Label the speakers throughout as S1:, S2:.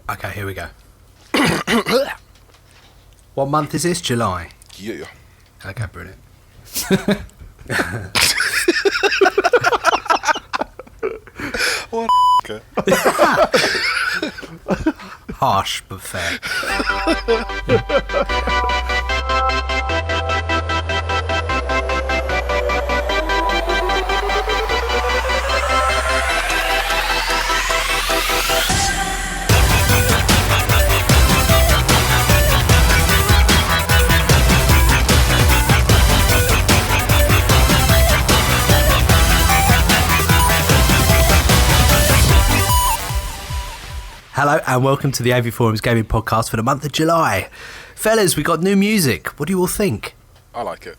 S1: Okay, here we go. What month is this? July?
S2: Yeah.
S1: Okay, brilliant.
S2: What okay.
S1: Harsh, but fair. Hello and welcome to the AVForums gaming podcast for the month of July. Fellas, we got new music. What do you all think?
S2: I like it.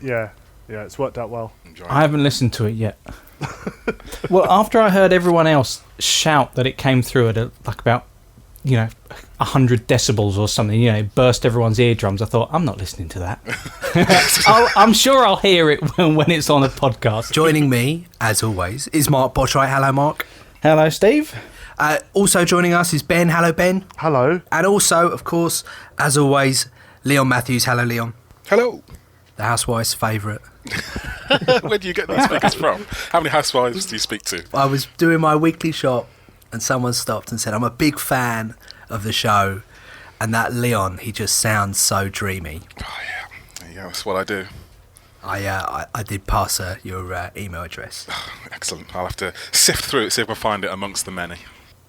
S3: Yeah, it's worked out well.
S4: I haven't listened to it yet. Well, after I heard everyone else shout that it came through at about 100 decibels or something, it burst everyone's eardrums, I thought, I'm not listening to that. I'm sure I'll hear it when it's on a podcast.
S1: Joining me, as always, is Mark Botwright. Hello, Mark.
S4: Hello, Steve.
S1: Also joining us is Ben. Hello, Ben.
S3: Hello.
S1: And also, of course, as always, Leon Mathews. Hello, Leon.
S2: Hello.
S1: The housewife's favourite.
S2: Where do you get these figures from? How many housewives do you speak to?
S1: I was doing my weekly shop and someone stopped and said, I'm a big fan of the show. And that Leon, he just sounds so dreamy.
S2: Oh, yeah. There you go. That's what I do.
S1: I did pass her your email address.
S2: Excellent. I'll have to sift through it, see if I find it amongst the many.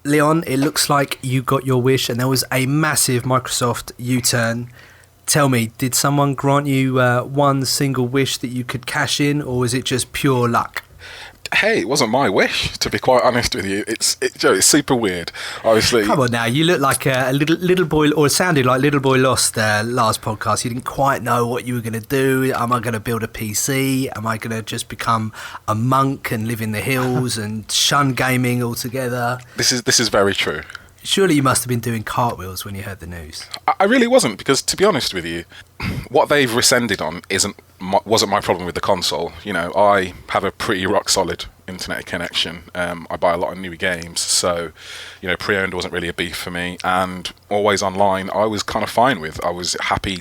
S1: Leon, it looks like you got your wish and there was a massive Microsoft U-turn. Tell me, did someone grant you one single wish that you could cash in, or was it just pure luck?
S2: Hey, it wasn't my wish, to be quite honest with you. It's super weird. Obviously,
S1: come on now, you look like a little boy, or sounded like Little Boy Lost last podcast. You didn't quite know what you were going to do. Am I going to build a PC? Am I going to just become a monk and live in the hills and shun gaming altogether?
S2: This is very true.
S1: Surely you must have been doing cartwheels when you heard the news.
S2: I really wasn't, because to be honest with you, what they've rescinded on wasn't my problem with the console. I have a pretty rock solid internet connection. I buy a lot of new games, so pre-owned wasn't really a beef for me, and always online I was kind of fine with. I was happy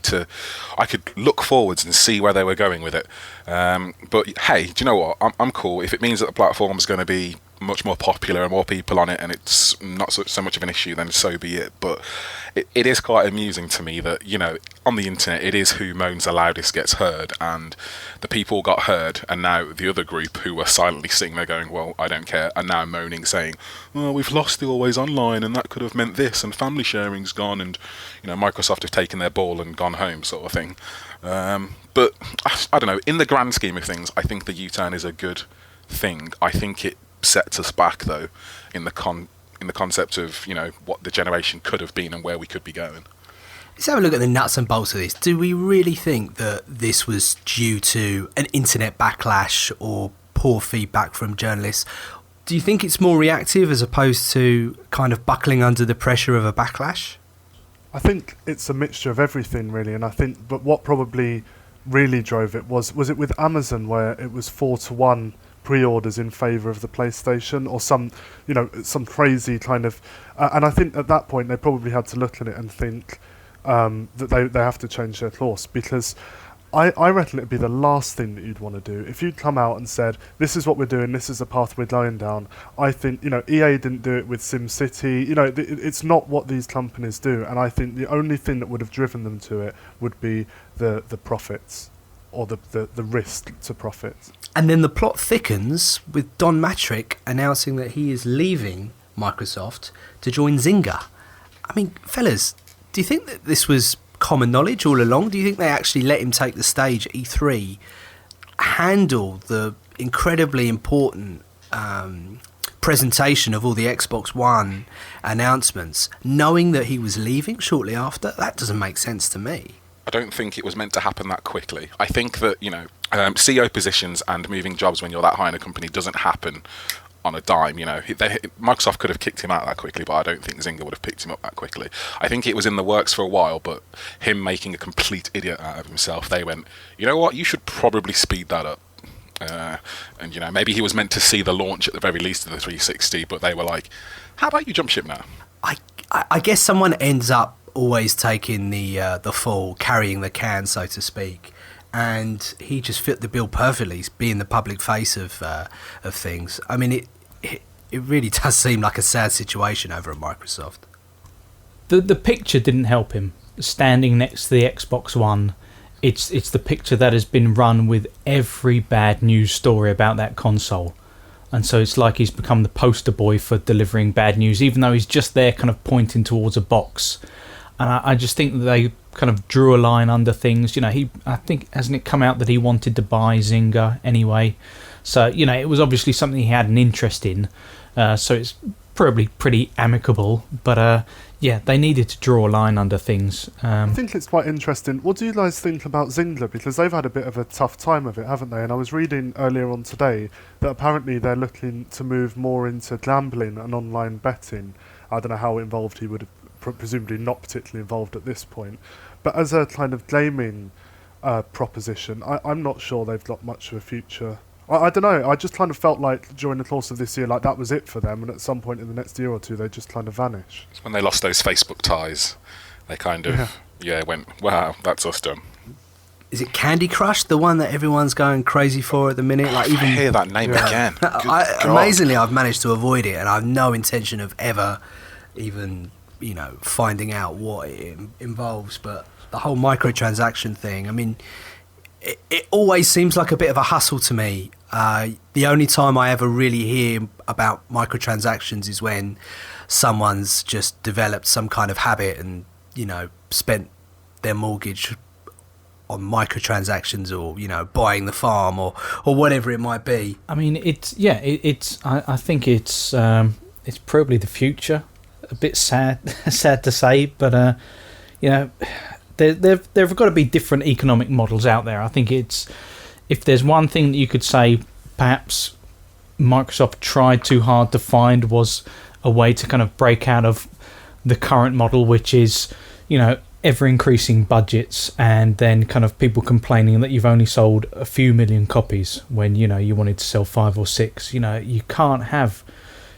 S2: I could look forwards and see where they were going with it. But hey, do you know what? I'm cool if it means that the platform is going to be much more popular and more people on it, and it's not so much of an issue, then so be it. But it is quite amusing to me that on the internet it is who moans the loudest gets heard, and the people got heard, and now the other group who were silently sitting there going, well, I don't care, are now moaning, saying, oh, we've lost the always online, and that could have meant this, and family sharing's gone, and Microsoft have taken their ball and gone home, sort of thing. But I don't know, in the grand scheme of things, I think the U-turn is a good thing. I think it sets us back, though, in the concept of what the generation could have been and where we could be going.
S1: Let's have a look at the nuts and bolts of this. Do we really think that this was due to an internet backlash or poor feedback from journalists? Do you think it's more reactive as opposed to kind of buckling under the pressure of a backlash?
S3: I think it's a mixture of everything, really, and but what probably really drove it was it with Amazon, where it was 4-1 pre-orders in favour of the PlayStation, or some crazy kind of and I think at that point they probably had to look at it and think that they have to change their course, because I reckon it'd be the last thing that you'd want to do if you'd come out and said, this is what we're doing, this is the path we're going down. I think EA didn't do it with SimCity. It's not what these companies do, and I think the only thing that would have driven them to it would be the profits, or the risk to profit.
S1: And then the plot thickens with Don Matrick announcing that he is leaving Microsoft to join Zynga. I mean, fellas, do you think that this was common knowledge all along? Do you think they actually let him take the stage at E3, handle the incredibly important presentation of all the Xbox One announcements, knowing that he was leaving shortly after? That doesn't make sense to me.
S2: I don't think it was meant to happen that quickly. I think that, CEO positions and moving jobs when you're that high in a company doesn't happen on a dime. Microsoft could have kicked him out that quickly, but I don't think Zynga would have picked him up that quickly. I think it was in the works for a while, but him making a complete idiot out of himself, they went, you know what, you should probably speed that up. And maybe he was meant to see the launch at the very least of the 360, but they were like, how about you jump ship now?
S1: I guess someone ends up always taking the fall, carrying the can, so to speak, and he just fit the bill perfectly, being the public face of things. I mean, it really does seem like a sad situation over at Microsoft.
S4: The picture didn't help him. Standing next to the Xbox One, it's the picture that has been run with every bad news story about that console. And so it's like he's become the poster boy for delivering bad news, even though he's just there kind of pointing towards a box. And I just think that they kind of drew a line under things. You know, I think, hasn't it come out that he wanted to buy Zynga anyway? So, you know, it was obviously something he had an interest in. So it's probably pretty amicable. But, yeah, they needed to draw a line under things.
S3: I think it's quite interesting. What do you guys think about Zynga? Because they've had a bit of a tough time of it, haven't they? And I was reading earlier on today that apparently they're looking to move more into gambling and online betting. I don't know how involved he would have, presumably not particularly involved at this point. But as a kind of gaming proposition, I'm not sure they've got much of a future. I don't know. I just kind of felt like during the course of this year, like that was it for them, and at some point in the next year or two, they just kind of vanish.
S2: It's when they lost those Facebook ties, they kind of went, wow, that's us done.
S1: Is it Candy Crush, the one that everyone's going crazy for at the minute? Like, even
S2: I hear that name again.
S1: Amazingly, I've managed to avoid it, and I have no intention of ever even, you know, finding out what it involves. But the whole microtransaction thing, I mean, it always seems like a bit of a hustle to me. The only time I ever really hear about microtransactions is when someone's just developed some kind of habit and, you know, spent their mortgage on microtransactions, or, you know, buying the farm or whatever it might be.
S4: I mean, I think it's probably the future. A bit sad to say, but you know, there've got to be different economic models out there. I think if there's one thing that you could say, perhaps Microsoft tried too hard to find, was a way to kind of break out of the current model, which is, you know, ever increasing budgets and then kind of people complaining that you've only sold a few million copies when, you know, you wanted to sell 5 or 6. You know, you can't have,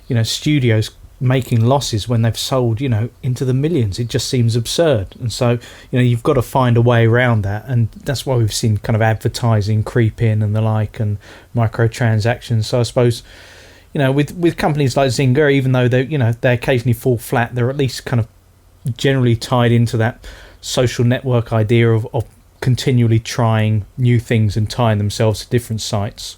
S4: you know, studios making losses when they've sold, you know, into the millions. It just seems absurd. And so, you know, you've got to find a way around that, and that's why we've seen kind of advertising creep in and the like, and microtransactions. So I suppose, you know, with companies like Zynga, even though they, you know, they occasionally fall flat, they're at least kind of generally tied into that social network idea of continually trying new things and tying themselves to different sites.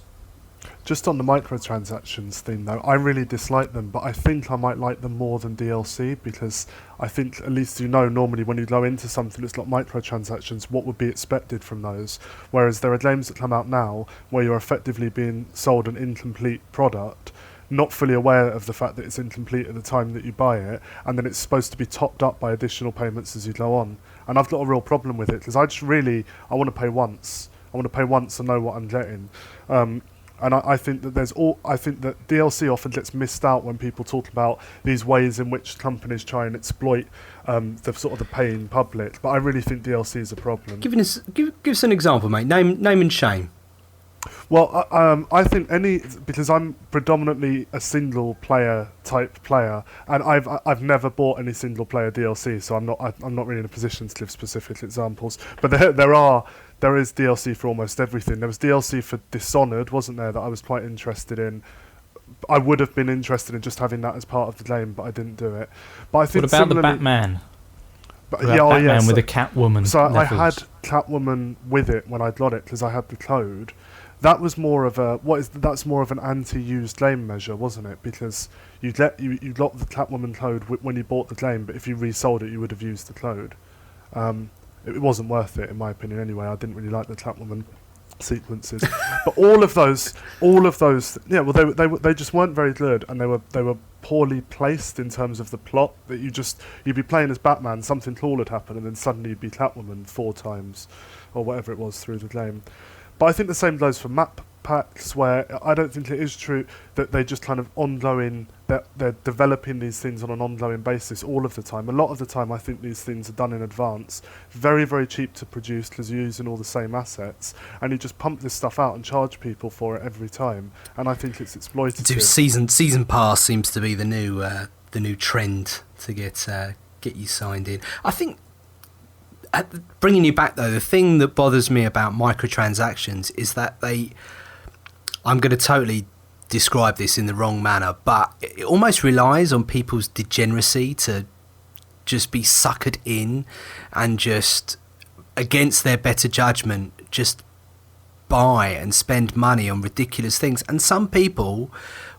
S3: Just on the microtransactions thing, though, I really dislike them, but I think I might like them more than DLC, because I think, at least you know, normally when you go into something that's got microtransactions, what would be expected from those. Whereas there are games that come out now where you're effectively being sold an incomplete product, not fully aware of the fact that it's incomplete at the time that you buy it, and then it's supposed to be topped up by additional payments as you go on. And I've got a real problem with it, because I want to pay once. I want to pay once and know what I'm getting. And I think that I think that DLC often gets missed out when people talk about these ways in which companies try and exploit the sort of the paying public. But I really think DLC is a problem.
S1: Give us an example, mate. Name and shame.
S3: Well, I think because I'm predominantly a single player type player, and I've never bought any single player DLC, so I'm not really in a position to give specific examples. But there is DLC for almost everything. There was DLC for Dishonored, wasn't there, that I was quite interested in. I would have been interested in just having that as part of the game, but I didn't do it. But I think
S4: what about the Batman? Batman with the Catwoman.
S3: So I had Catwoman with it when I got it because I had the code. That was more of that's more of an anti-used game measure, wasn't it? Because you got the Catwoman code when you bought the game, but if you resold it, you would have used the code. It wasn't worth it, in my opinion. Anyway, I didn't really like the Catwoman sequences, but all of those, yeah. Well, they just weren't very good, and they were poorly placed in terms of the plot. That you'd be playing as Batman, something cool would happen, and then suddenly you'd be Catwoman 4 times, or whatever it was through the game. But I think the same goes for map packs, where I don't think it is true that they just kind of ongoing, that they're developing these things on an ongoing basis all of the time. A lot of the time I think these things are done in advance, very, very cheap to produce because you're using all the same assets, and you just pump this stuff out and charge people for it every time, and I think it's exploitative.
S1: Season pass seems to be the new the new trend to get you signed in. I think, bringing you back though, the thing that bothers me about microtransactions is that I'm going to totally describe this in the wrong manner, but it almost relies on people's degeneracy to just be suckered in and just, against their better judgment, just buy and spend money on ridiculous things. And some people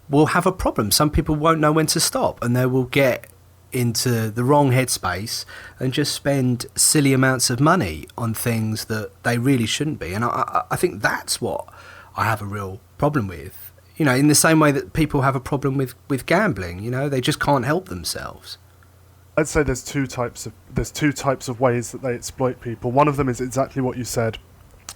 S1: will have a problem. Some people won't know when to stop, and they will get into the wrong headspace and just spend silly amounts of money on things that they really shouldn't be. And I think that's what I have a real problem with. You know, in the same way that people have a problem with gambling, you know, they just can't help themselves.
S3: I'd say there's two types of ways that they exploit people. One of them is exactly what you said.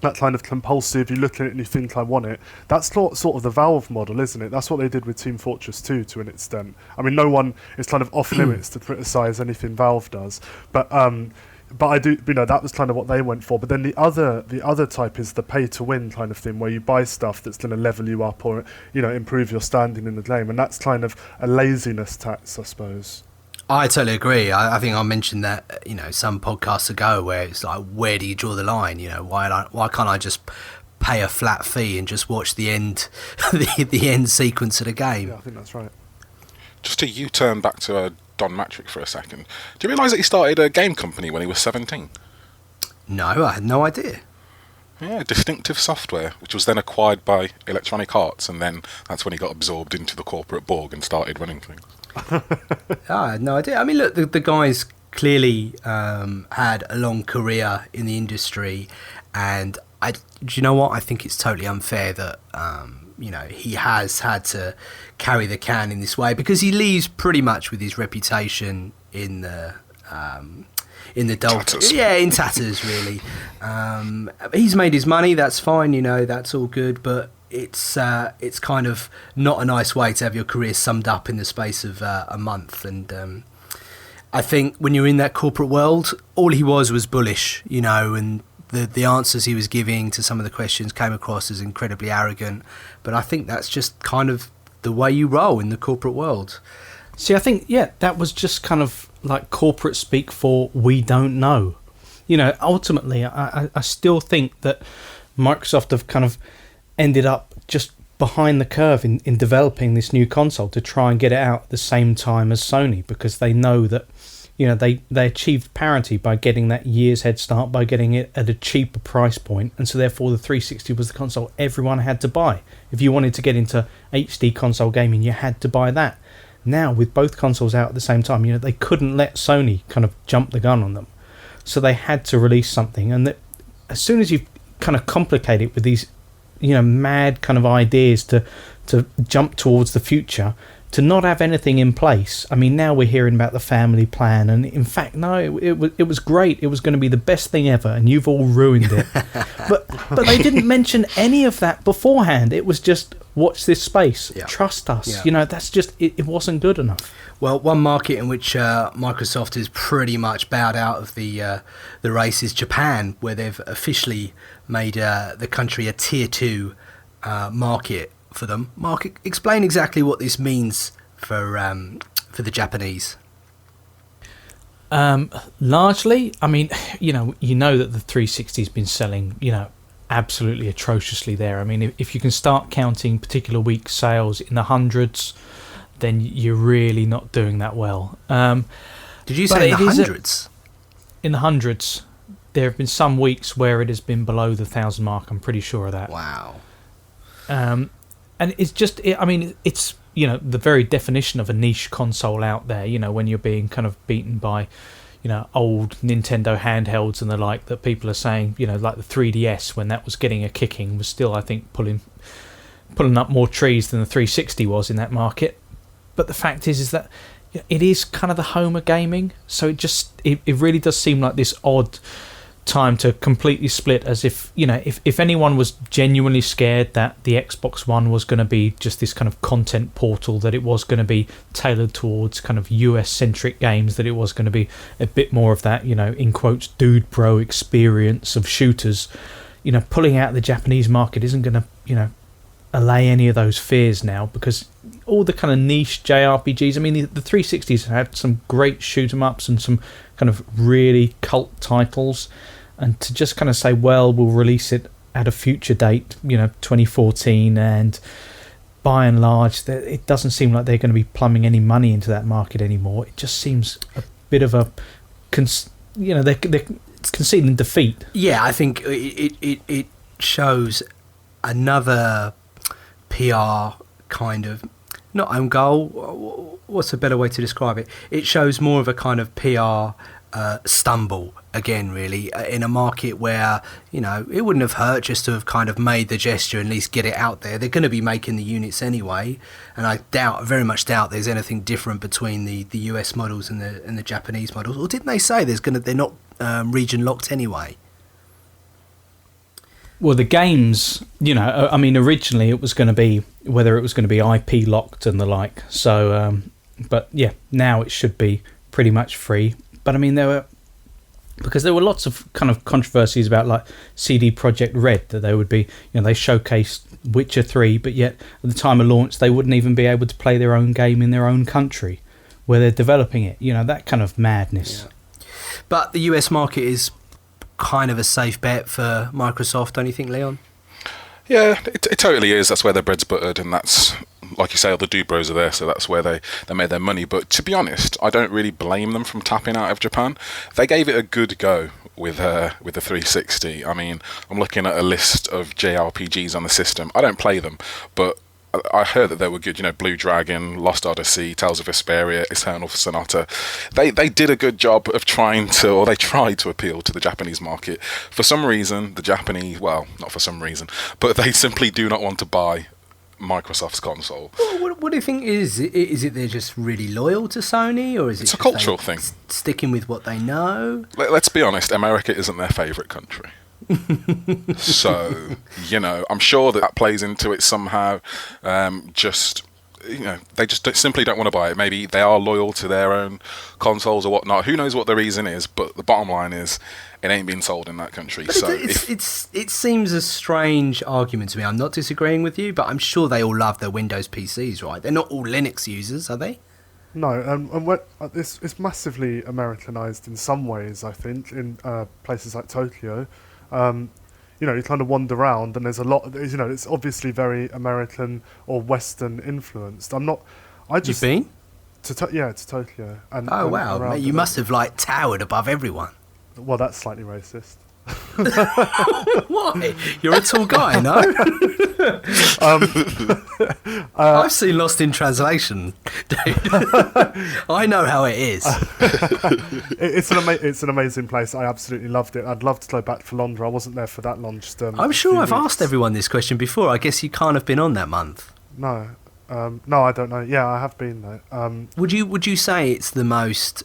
S3: That kind of compulsive, you look at it and you think, I want it. That's sort of the Valve model, isn't it? That's what they did with Team Fortress 2 to an extent. I mean, no one is kind of off limits to criticise anything Valve does. But I do, you know, that was kind of what they went for. But then the other type is the pay-to-win kind of thing, where you buy stuff that's going to level you up or, you know, improve your standing in the game. And that's kind of a laziness tax, I suppose.
S1: I totally agree. I think I mentioned that, you know, some podcasts ago, where it's like, where do you draw the line? You know, why can't I just pay a flat fee and just watch the end the end sequence of the game?
S3: Yeah, I think that's right.
S2: Just to U-turn back to Don Matrick for a second. Do you realise that he started a game company when he was 17?
S1: No, I had no idea.
S2: Yeah, Distinctive Software, which was then acquired by Electronic Arts, and then that's when he got absorbed into the corporate Borg and started running things.
S1: I had no idea. I mean, look, the guy's clearly had a long career in the industry, and do you know what? I think it's totally unfair that you know, he has had to carry the can in this way, because he leaves pretty much with his reputation in the
S2: Tatters.
S1: Yeah, in tatters, really. He's made his money. That's fine. You know, that's all good, but it's kind of not a nice way to have your career summed up in the space of a month. And I think when you're in that corporate world, all he was bullish, you know, and the answers he was giving to some of the questions came across as incredibly arrogant. But I think that's just kind of the way you roll in the corporate world.
S4: See, I think, yeah, that was just kind of like corporate speak for we don't know. You know, ultimately, I still think that Microsoft have kind of ended up just behind the curve in developing this new console to try and get it out at the same time as Sony, because they know that, you know, they achieved parity by getting that year's head start, by getting it at a cheaper price point, and so therefore the 360 was the console everyone had to buy. If you wanted to get into HD console gaming, you had to buy that. Now, with both consoles out at the same time, you know, they couldn't let Sony kind of jump the gun on them, so they had to release something. And that, as soon as you kind of complicate it with these, you know, mad kind of ideas to jump towards the future, to not have anything in place. I mean, now we're hearing about the family plan, and in fact, no, it was great. It was going to be the best thing ever, and you've all ruined it. but they didn't mention any of that beforehand. It was just, watch this space, trust us.
S1: Yeah.
S4: You know, that's just it wasn't good enough.
S1: Well, one market in which Microsoft is pretty much bowed out of the race is Japan, where they've officially made the country a tier 2 market for them. Mark, explain exactly what this means for the Japanese.
S4: Largely, I mean, you know that the 360's been selling, you know, absolutely atrociously there. I mean, if you can start counting particular week sales in the hundreds, then you're really not doing that well.
S1: Did you say in the hundreds?
S4: In the hundreds. There have been some weeks where it has been below the 1,000 mark. I'm pretty sure of that.
S1: Wow.
S4: And it's just, I mean, it's, you know, the very definition of a niche console out there, you know, when you're being kind of beaten by, you know, old Nintendo handhelds and the like, that people are saying, you know, like the 3DS, when that was getting a kicking, was still, I think, pulling up more trees than the 360 was in that market. But the fact is that it is kind of the home of gaming, so it really does seem like this odd time to completely split, as if, you know, if anyone was genuinely scared that the Xbox One was going to be just this kind of content portal, that it was going to be tailored towards kind of US centric games, that it was going to be a bit more of that, you know, in quotes, dude bro experience of shooters, you know, pulling out the Japanese market isn't going to, you know, allay any of those fears now, because all the kind of niche JRPGs. I mean, the 360s had some great shoot 'em ups and some kind of really cult titles, and to just kind of say, well, we'll release it at a future date, 2014, and by and large, it doesn't seem like they're going to be plumbing any money into that market anymore. It just seems a bit of a, they're conceding defeat.
S1: Yeah, I think it shows another PR kind of, not own goal, what's a better way to describe it? It shows more of a kind of PR stumble again, really, in a market where, it wouldn't have hurt just to have kind of made the gesture and at least get it out there. They're going to be making the units anyway, and I very much doubt there's anything different between the US models and the Japanese models. Or didn't they say they're not region locked anyway?
S4: Well, the games, originally it was going to be, whether it was going to be IP locked and the like. So, but yeah, now it should be pretty much free. But I mean, there were lots of kind of controversies about like CD Projekt Red, that they would be, they showcased Witcher 3, but yet at the time of launch they wouldn't even be able to play their own game in their own country where they're developing it. That kind of madness.
S1: Yeah. But the US market is kind of a safe bet for Microsoft, don't you think, Leon?
S2: Yeah, it totally is. That's where their bread's buttered, and that's, like you say, all the Dubros are there, so that's where they made their money. But to be honest, I don't really blame them from tapping out of Japan. They gave it a good go with the 360. I mean, I'm looking at a list of JRPGs on the system. I don't play them, but I heard that they were good. Blue Dragon, Lost Odyssey, Tales of Vesperia, Eternal Sonata. They did a good job of they tried to appeal to the Japanese market. For some reason, the Japanese, well, not for some reason, but they simply do not want to buy Microsoft's console.
S1: Well, what do you think is it they're just really loyal to Sony, or is it
S2: a cultural thing,
S1: sticking with what they know?
S2: Let's be honest, America isn't their favourite country. So, I'm sure that plays into it somehow. They just simply don't want to buy it. Maybe they are loyal to their own consoles or whatnot. Who knows what the reason is? But the bottom line is, it ain't being sold in that country.
S1: But
S2: so
S1: it seems a strange argument to me. I'm not disagreeing with you, but I'm sure they all love their Windows PCs, right? They're not all Linux users, are they?
S3: No, and it's massively Americanized in some ways, I think, in places like Tokyo. You kind of wander around and there's a lot, it's obviously very American or Western influenced.
S1: You've been?
S3: To Tokyo.
S1: Oh, wow. Mate, you must have, towered above everyone.
S3: Well, that's slightly racist.
S1: Why? You're a tall guy, no? I've seen Lost in Translation, dude. I know how it is.
S3: It's an amazing place. I absolutely loved it. I'd love to go back for Londra. I wasn't there for that long. Just
S1: I'm sure I've asked everyone this question before. I guess you can't have been on that month.
S3: No, I don't know. Yeah, I have been there.
S1: Would you say it's the most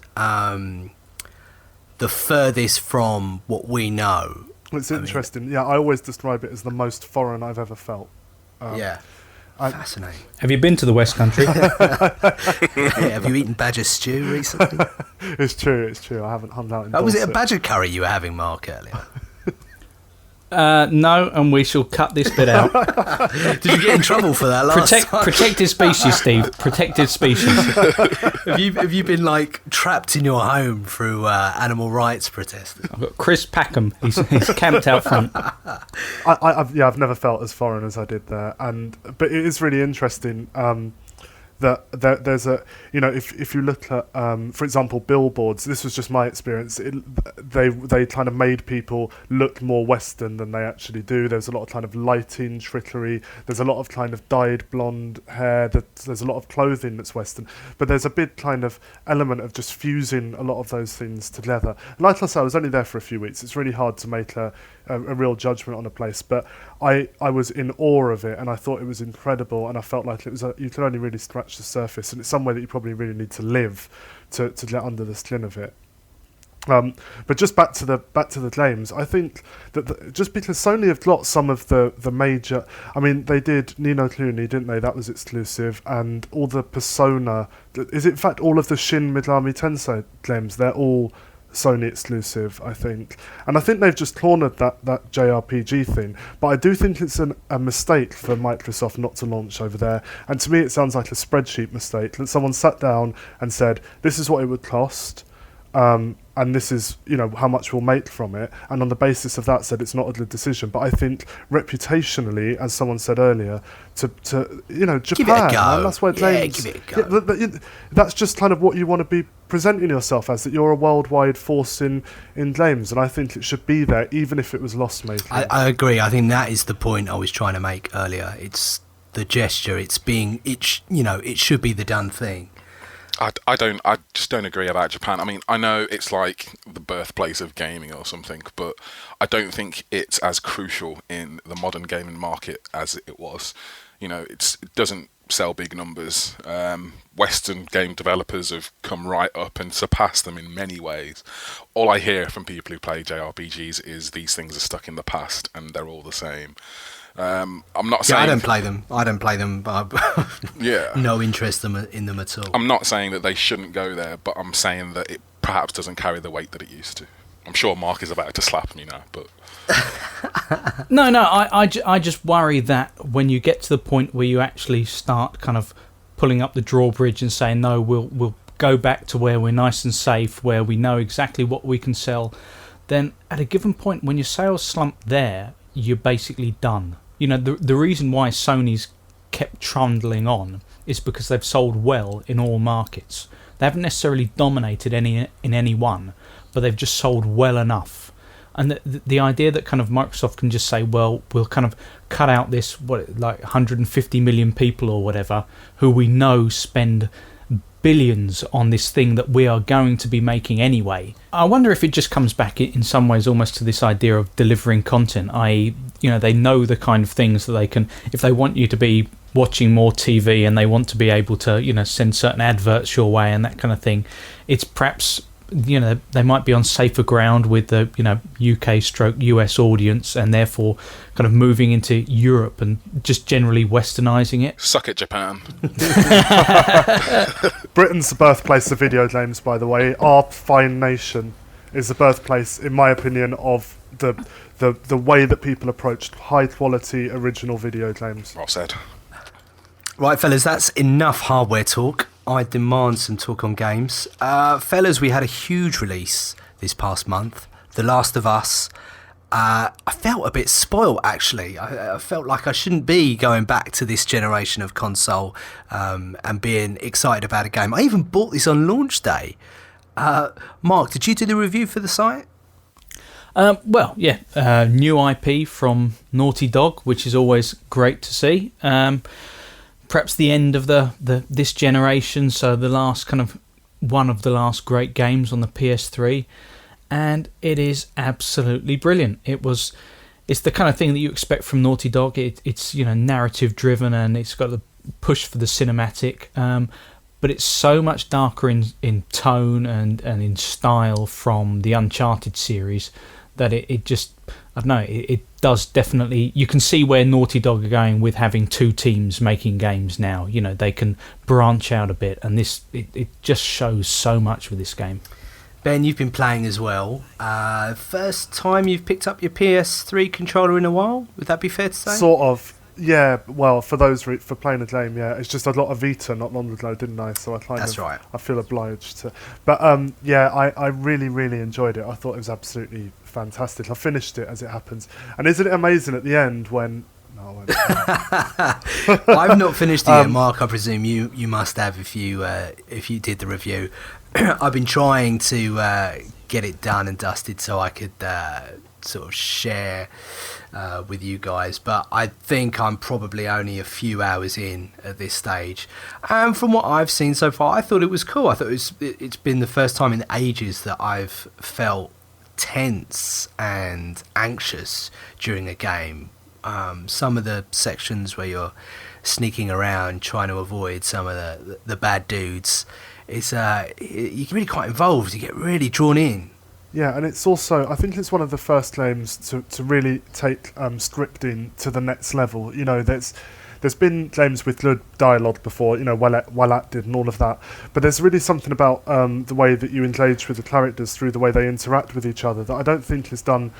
S1: the furthest from what we know?
S3: It's interesting. Yeah, I always describe it as the most foreign I've ever felt.
S1: Fascinating.
S4: Have you been to the West Country?
S1: Have you eaten badger stew recently?
S3: It's true. I haven't hung out in
S1: Was it a
S3: Dorset.
S1: badger curry you were having, Mark, earlier?
S4: No, and we shall cut this bit out.
S1: Did you get in trouble for that last time?
S4: Protected species, Steve. Protected species.
S1: Have you been trapped in your home through animal rights protesters?
S4: I've got Chris Packham. He's camped out front.
S3: I've never felt as foreign as I did there, but it is really interesting. That there's a, if you look at, for example, billboards, this was just my experience, they kind of made people look more Western than they actually do. There's a lot of kind of lighting trickery, there's a lot of kind of dyed blonde hair, there's a lot of clothing that's Western, but there's a big kind of element of just fusing a lot of those things together. Like I said, I was only there for a few weeks. It's really hard to make a real judgment on a place, but I was in awe of it, and I thought it was incredible, and I felt like it was you can only really scratch the surface, and it's somewhere that you probably really need to live to get under the skin of it. But just back to the games, I think that just because Sony have got some of the major, I mean, they did Ni no Kuni, didn't they? That was exclusive, and all the Persona, in fact all of the Shin Megami Tensei games, they're all Sony exclusive, I think. And I think they've just cornered that JRPG thing. But I do think it's a mistake for Microsoft not to launch over there. And to me, it sounds like a spreadsheet mistake. That someone sat down and said, this is what it would cost, and this is, how much we'll make from it. And on the basis of that said, it's not a good decision. But I think reputationally, as someone said earlier, to Japan,
S1: give it a go.
S3: And that's where James...
S1: give it a go.
S3: That's just kind of what you want to be presenting yourself as, that you're a worldwide force in games, and I think it should be there, even if it was loss-making.
S1: I agree. I think that is the point I was trying to make earlier. It's the gesture. It should be the done thing.
S2: I just don't agree about Japan. I mean, I know it's like the birthplace of gaming or something, but I don't think it's as crucial in the modern gaming market as it was. It doesn't sell big numbers. Western game developers have come right up and surpassed them in many ways. All I hear from people who play JRPGs is these things are stuck in the past and they're all the same. I'm not saying...
S1: I don't play them.
S2: Yeah.
S1: No interest in them at all.
S2: I'm not saying that they shouldn't go there, but I'm saying that it perhaps doesn't carry the weight that it used to. I'm sure Mark is about to slap me now, but...
S4: No, I just worry that when you get to the point where you actually start kind of pulling up the drawbridge and saying, no, we'll go back to where we're nice and safe, where we know exactly what we can sell, then at a given point, when your sales slump there, you're basically done. The reason why Sony's kept trundling on is because they've sold well in all markets. They haven't necessarily dominated in any one, but they've just sold well enough. And the idea that kind of Microsoft can just say, well, we'll kind of cut out this, 150 million people or whatever, who we know spend billions on this thing that we are going to be making anyway. I wonder if it just comes back in some ways almost to this idea of delivering content, i.e., they know the kind of things that they can, if they want you to be watching more TV and they want to be able to, send certain adverts your way and that kind of thing, it's perhaps... they might be on safer ground with the UK/US audience, and therefore kind of moving into Europe and just generally westernizing it.
S2: Suck it, Japan.
S3: Britain's the birthplace of video games, by the way. Our fine nation is the birthplace, in my opinion, of the way that people approached high quality original video games.
S2: Well said.
S1: Right, fellas, that's enough hardware talk. I demand some talk on games. Fellas, we had a huge release this past month, The Last of Us. I felt a bit spoiled, actually. I felt like I shouldn't be going back to this generation of console and being excited about a game. I even bought this on launch day. Mark, did you do the review for the site? New IP from Naughty Dog, which is always great to see. Perhaps the end of this generation, so the last kind of one of the last great games on the PS3, and it is absolutely brilliant. It's the kind of thing that you expect from Naughty Dog. It's narrative driven, and it's got the push for the cinematic, but it's so much darker in tone and in style from the Uncharted series that it just, I don't know, it does definitely, you can see where Naughty Dog are going with having two teams making games now. They can branch out a bit, and it just shows so much with this game. Ben, you've been playing as well. First time you've picked up your PS3 controller in a while? Would that be fair to say?
S3: Sort of. Yeah, well, for playing a game, yeah. It's just I got a Vita not long ago, didn't I? So I feel obliged to. But I really, really enjoyed it. I thought it was absolutely fantastic. I finished it, as it happens. And isn't it amazing at the end when... No, I won't.
S1: I've not finished it yet, Mark. I presume you must have if you did the review. I've been trying to get it done and dusted so I could sort of share with you guys, but I think I'm probably only a few hours in at this stage, and from what I've seen so far, I thought it was cool. I thought it's been the first time in ages that I've felt tense and anxious during a game. Some of the sections where you're sneaking around trying to avoid some of the bad dudes, you get really quite involved, you get really drawn in.
S3: Yeah, and it's also, I think it's one of the first games to really take scripting to the next level. There's there's been games with good dialogue before, well acted and all of that, but there's really something about the way that you engage with the characters through the way they interact with each other that I don't think is done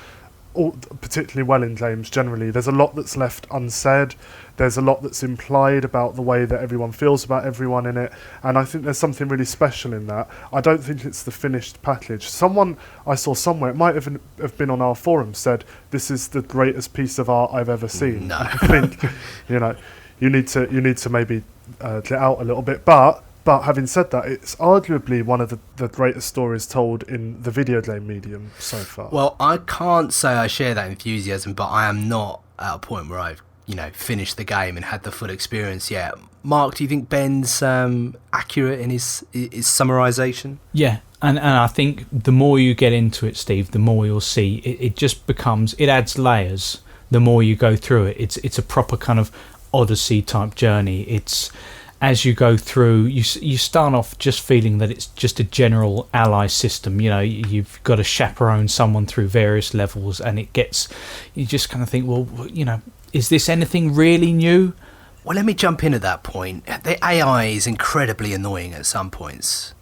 S3: particularly well in games generally. There's a lot that's left unsaid, there's a lot that's implied about the way that everyone feels about everyone in it, and I think there's something really special in that. I don't think it's the finished package. Someone I saw somewhere, it might have been on our forum, said this is the greatest piece of art I've ever seen.
S1: No.
S3: I think you need to maybe get out a little bit, but having said that, it's arguably one of the greatest stories told in the video game medium so far.
S1: Well, I can't say I share that enthusiasm, but I am not at a point where I've finished the game and had the full experience yet. Mark, do you think Ben's accurate in his summarisation?
S4: Yeah, and I think the more you get into it, Steve, the more you'll see it just becomes, it adds layers the more you go through it. It's a proper kind of Odyssey type journey. It's, as you go through, you start off just feeling that it's just a general ally system. You've got to chaperone someone through various levels, and you just kind of think, well, is this anything really new?
S1: Well, let me jump in at that point. The AI is incredibly annoying at some points.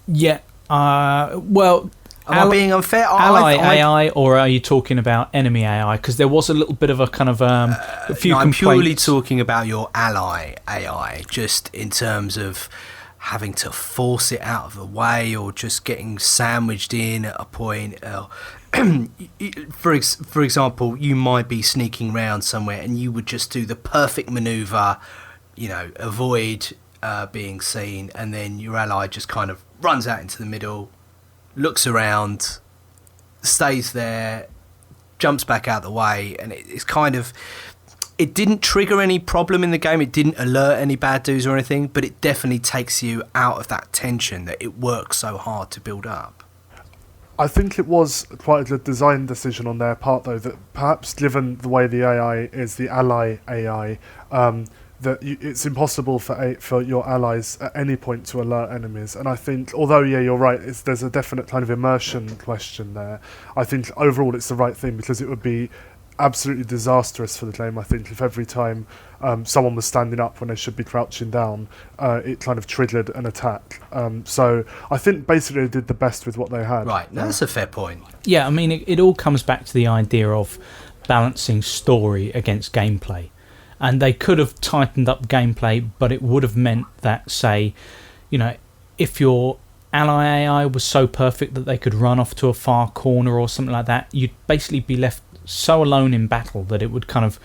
S4: Yeah. Well,
S1: am I being unfair?
S4: Ally AI, or are you talking about enemy AI? Because there was a little bit of a kind of a few
S1: I'm
S4: complaints.
S1: purely talking about your ally AI, just in terms of having to force it out of the way, or just getting sandwiched in at a point. For example, you might be sneaking around somewhere and you would just do the perfect manoeuvre, avoid being seen, and then your ally just kind of runs out into the middle, looks around, stays there, jumps back out the way, and it's kind of... It didn't trigger any problem in the game, it didn't alert any bad dudes or anything, but it definitely takes you out of that tension that it works so hard to build up.
S3: I think it was quite a good design decision on their part, though, that perhaps given the way the AI is, the ally AI, it's impossible for your allies at any point to alert enemies. And I think, although, yeah, you're right, there's a definite kind of immersion question there, I think overall it's the right thing, because it would be absolutely disastrous for the game, I think, if every time someone was standing up when they should be crouching down, it kind of triggered an attack. So I think basically they did the best with what they had.
S1: Right, that's a fair point.
S4: Yeah, I mean, it all comes back to the idea of balancing story against gameplay. And they could have tightened up gameplay, but it would have meant that, say, if your ally AI was so perfect that they could run off to a far corner or something like that, you'd basically be left so alone in battle that it would kind of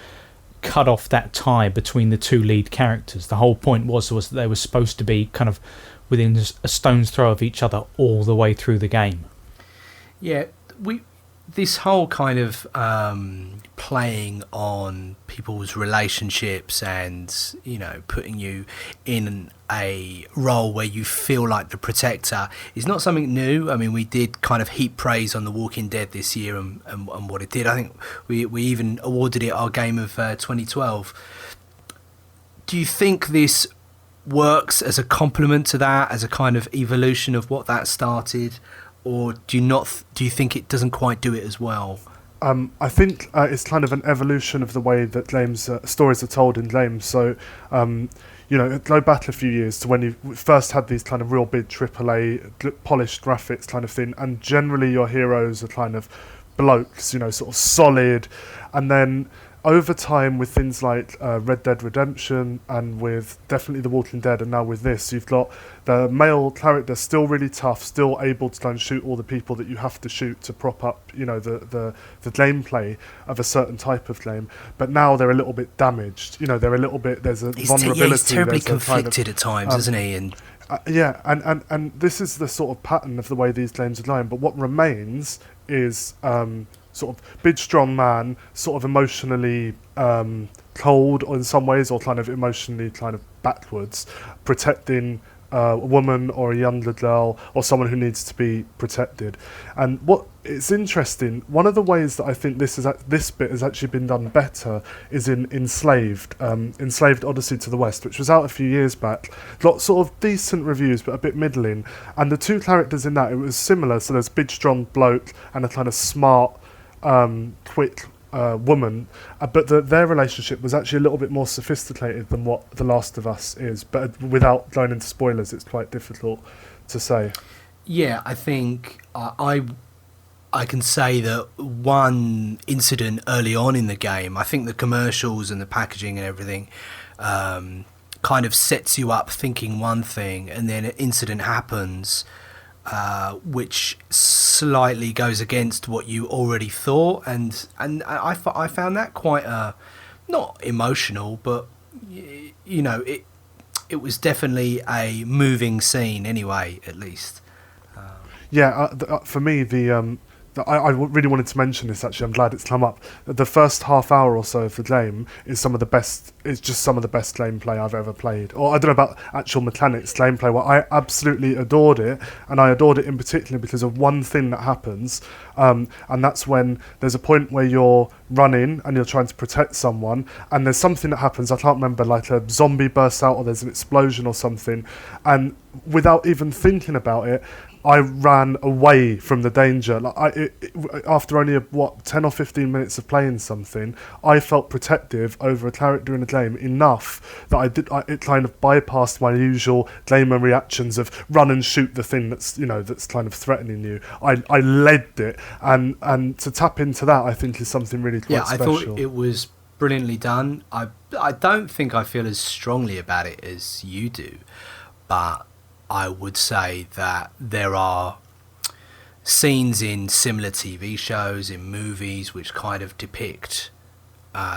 S4: cut off that tie between the two lead characters. The whole point was that they were supposed to be kind of within a stone's throw of each other all the way through the game.
S1: Yeah, this whole kind of playing on people's relationships and, putting you in a role where you feel like the protector is not something new. I mean, we did kind of heap praise on The Walking Dead this year and what it did. I think we even awarded it our game of 2012. Do you think this works as a complement to that, as a kind of evolution of what that started? Or do you think it doesn't quite do it as well?
S3: I think it's kind of an evolution of the way that games stories are told in games. So, go back a few years to when you first had these kind of real big AAA polished graphics kind of thing, and generally your heroes are kind of blokes, sort of solid, and then over time with things like Red Dead Redemption and with definitely The Walking Dead, and now with this, you've got the male character still really tough, still able to kind of shoot all the people that you have to shoot to prop up, the gameplay of a certain type of game. But now they're a little bit damaged. They're a little bit. There's a vulnerability.
S1: He's terribly conflicted at times, isn't he? And
S3: and this is the sort of pattern of the way these games are going. But what remains is sort of big, strong man, sort of emotionally cold in some ways, or kind of emotionally kind of backwards, protecting a woman or a younger girl or someone who needs to be protected. And what it's interesting, one of the ways that I think this bit has actually been done better is in Enslaved Odyssey to the West, which was out a few years back. Got sort of decent reviews but a bit middling, and the two characters in that, it was similar. So there's big strong bloke and a kind of smart quick woman, but their relationship was actually a little bit more sophisticated than what The Last of Us is. But without going into spoilers, it's quite difficult to say.
S1: Yeah, I think I can say that one incident early on in the game, I think the commercials and the packaging and everything kind of sets you up thinking one thing, and then an incident happens which slightly goes against what you already thought, and I found that quite not emotional, but you know, it was definitely a moving scene anyway, at least.
S3: For me, I really wanted to mention this. Actually, I'm glad it's come up. The first half hour or so of the game is some of the best. It's just some of the best gameplay I've ever played. Or I don't know about actual mechanics, gameplay. Well, I absolutely adored it, and I adored it in particular because of one thing that happens, and that's when there's a point where you're running and you're trying to protect someone, and there's something that happens. I can't remember, like a zombie bursts out or there's an explosion or something, and without even thinking about it, I ran away from the danger. After only 10 or 15 minutes of playing something, I felt protective over a character in a game enough that it kind of bypassed my usual gamer reactions of run and shoot the thing that's kind of threatening you. I led it, and to tap into that, I think, is something really quite special.
S1: I thought it was brilliantly done. I don't think I feel as strongly about it as you do, but I would say that there are scenes in similar TV shows, in movies, which kind of depict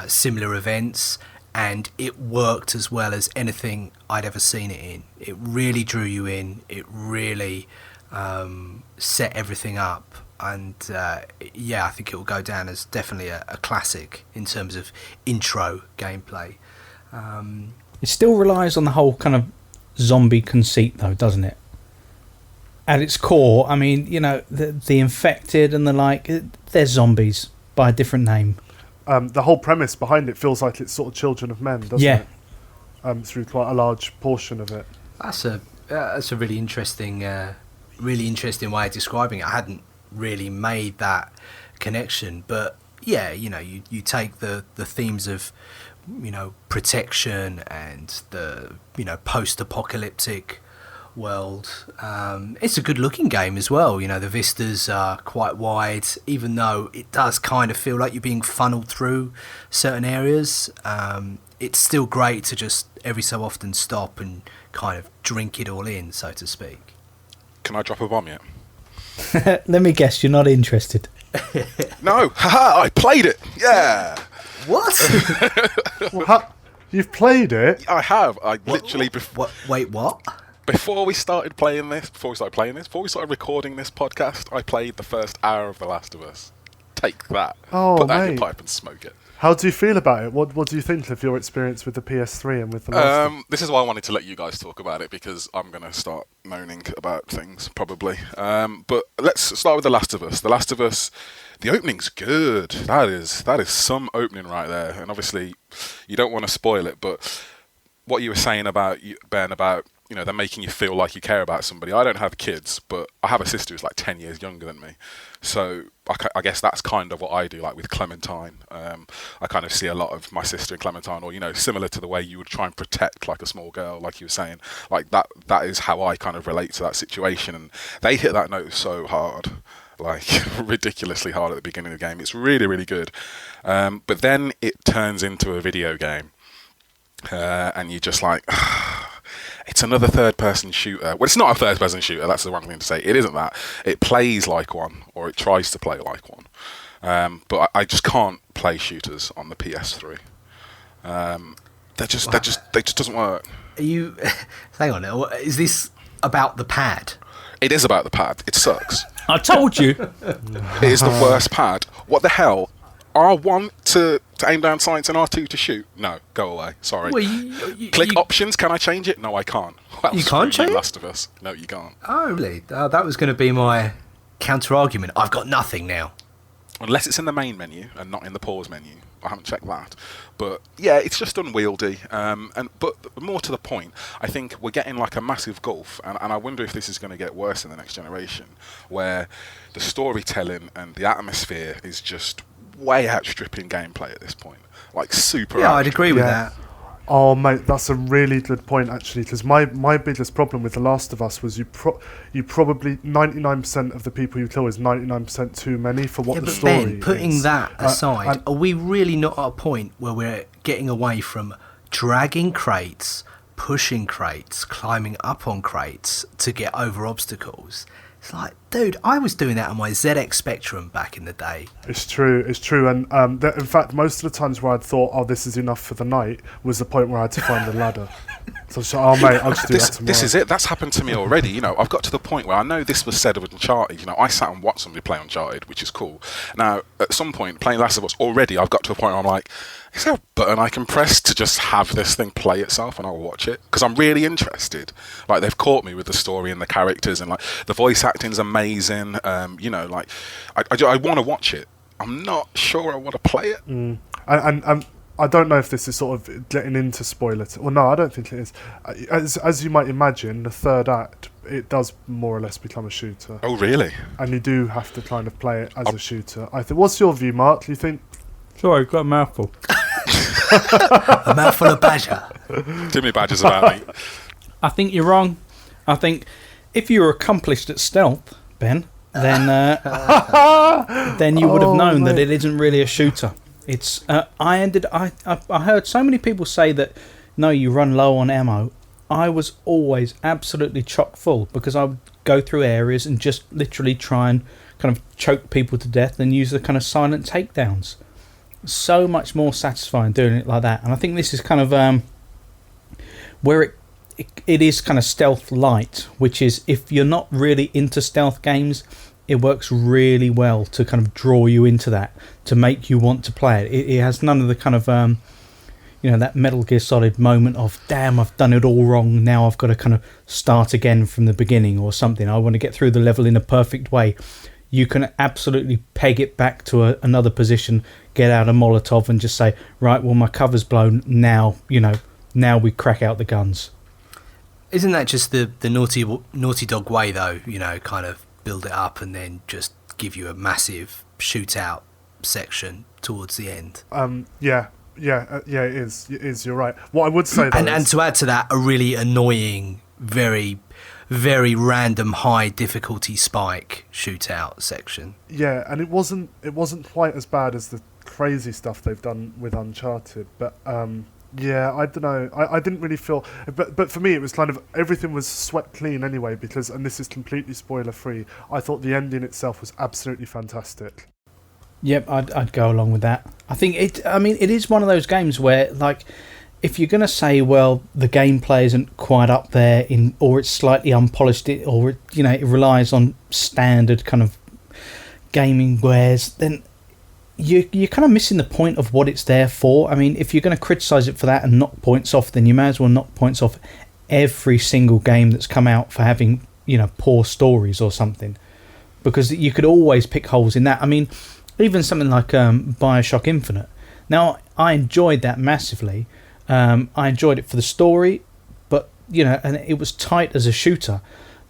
S1: similar events, and it worked as well as anything I'd ever seen it in. It really drew you in. It really set everything up, and I think it will go down as definitely a classic in terms of intro gameplay.
S4: It still relies on the whole kind of zombie conceit, though, doesn't it? At its core, I mean, the infected and the like, they're zombies by a different name.
S3: The whole premise behind it feels like it's sort of Children of Men, doesn't it? Through quite a large portion of it.
S1: That's a really interesting way of describing it. I hadn't really made that connection, but yeah, you take the themes of protection and the post-apocalyptic world. It's a good looking game as well. The vistas are quite wide, even though it does kind of feel like you're being funneled through certain areas. It's still great to just every so often stop and kind of drink it all in, so to speak.
S2: Can I drop a bomb yet?
S4: Let me guess, you're not interested.
S2: No, haha, I played it. Yeah.
S1: What?
S3: You've played it?
S2: I have. I literally.
S1: Wait, what?
S2: Before we started recording this podcast, I played the first hour of The Last of Us. Take that.
S3: Oh,
S2: Put that in
S3: mate.
S2: your pipe and smoke it.
S3: How do you feel about it? What do you think of your experience with the PS3 and with the Last of
S2: This is why I wanted to let you guys talk about it, because I'm going to start moaning about things, probably. But let's start with The Last of Us. The Last of Us, the opening's good. That is some opening right there. And obviously, you don't want to spoil it, but what you were saying about, Ben, about they're making you feel like you care about somebody. I don't have kids, but I have a sister who's like 10 years younger than me. So I guess that's kind of what I do, like with Clementine. I kind of see a lot of my sister in Clementine, or, similar to the way you would try and protect like a small girl, like you were saying. Like that is how I kind of relate to that situation. And they hit that note so hard, like ridiculously hard at the beginning of the game. It's really, really good. But then it turns into a video game. And you're just like... It's another third-person shooter. Well, it's not a third-person shooter. That's the wrong thing to say. It isn't that. It plays like one, or it tries to play like one. But I just can't play shooters on the PS3. They just doesn't work.
S1: Are you? Hang on. Is this about the pad?
S2: It is about the pad. It sucks.
S4: I told you.
S2: It is the worst pad. What the hell? R1 to aim down sights and R2 to shoot? No, go away. Sorry.
S1: Well, you
S2: Click options. Can I change it? No, I can't. Well,
S1: you can't change it?
S2: Last of Us. No, you can't.
S1: Oh, really? That was going to be my counter-argument. I've got nothing now.
S2: Unless it's in the main menu and not in the pause menu. I haven't checked that. But yeah, it's just unwieldy. But more to the point, I think we're getting like a massive gulf, and I wonder if this is going to get worse in the next generation, where the storytelling and the atmosphere is just way outstripping gameplay at this point. Like, super
S1: Yeah, I'd agree with
S3: Yeah.
S1: that.
S3: Oh mate, that's a really good point actually. Because my biggest problem with The Last of Us was you probably 99% of the people you kill is 99% too many for what
S1: Yeah,
S3: the
S1: but
S3: story
S1: Ben, putting
S3: is.
S1: that aside,
S3: and-
S1: are we really not at a point where we're getting away from dragging crates, pushing crates, climbing up on crates to get over obstacles? It's like, dude, I was doing that on my ZX Spectrum back in the day.
S3: It's true, and in fact, most of the times where I'd thought, "Oh, this is enough for the night," was the point where I had to find the ladder. So, oh mate, I'll just do that tomorrow.
S2: This is it. That's happened to me already. You know, I've got to the point where I know this was said of Uncharted. You know, I sat and watched somebody play Uncharted, which is cool. Now, at some point, playing Last of Us already, I've got to a point where I'm like, is there a button I can press to just have this thing play itself and I'll watch it? Because I'm really interested. Like, they've caught me with the story and the characters, and like the voice acting's amazing. You know, like I want to watch it. I'm not sure I want to play it.
S3: And I don't know if this is sort of getting into spoiler. Well, no, I don't think it is. As you might imagine, the third act, it does more or less become a shooter.
S2: Oh, really?
S3: And you do have to kind of play it as a shooter. I think. What's your view, Mark? Do you think?
S4: Sorry, I've got a mouthful.
S1: A mouthful of badger.
S2: Too many badges about me.
S4: I think you're wrong. I think if you were accomplished at stealth, Ben, then then you would have known that it isn't really a shooter. It's I heard so many people say that no, you run low on ammo. I was always absolutely chock full because I would go through areas and just literally try and kind of choke people to death and use the kind of silent takedowns. So much more satisfying doing it like that. And I think this is kind of where it is kind of stealth light, which is if you're not really into stealth games, it works really well to kind of draw you into that, to make you want to play it. It has none of the kind of that Metal Gear Solid moment of, damn, I've done it all wrong, now I've got to kind of start again from the beginning or something. I want to get through the level in a perfect way. You can absolutely peg it back to another position, get out a Molotov and just say, right, well, my cover's blown, now we crack out the guns.
S1: Isn't that just the Naughty Dog way, though? You know, kind of build it up and then just give you a massive shootout section towards the end.
S3: Yeah, it is. It is. You're right. What I would say, though,
S1: and to add to that, a really annoying, very, very random high difficulty spike shootout section.
S3: Yeah, and it wasn't quite as bad as the crazy stuff they've done with Uncharted, but yeah, I don't know. I didn't really feel, but for me it was kind of everything was swept clean anyway because, and this is completely spoiler free, I thought the ending itself was absolutely fantastic.
S4: Yep, I'd go along with that. I think it is one of those games where, like, if you're going to say, well, the gameplay isn't quite up there, or it's slightly unpolished, or it relies on standard kind of gaming wares, then you're kind of missing the point of what it's there for. I mean, if you're going to criticise it for that and knock points off, then you may as well knock points off every single game that's come out for having, poor stories or something, because you could always pick holes in that. I mean, even something like Bioshock Infinite. Now, I enjoyed that massively. I enjoyed it for the story, but and it was tight as a shooter.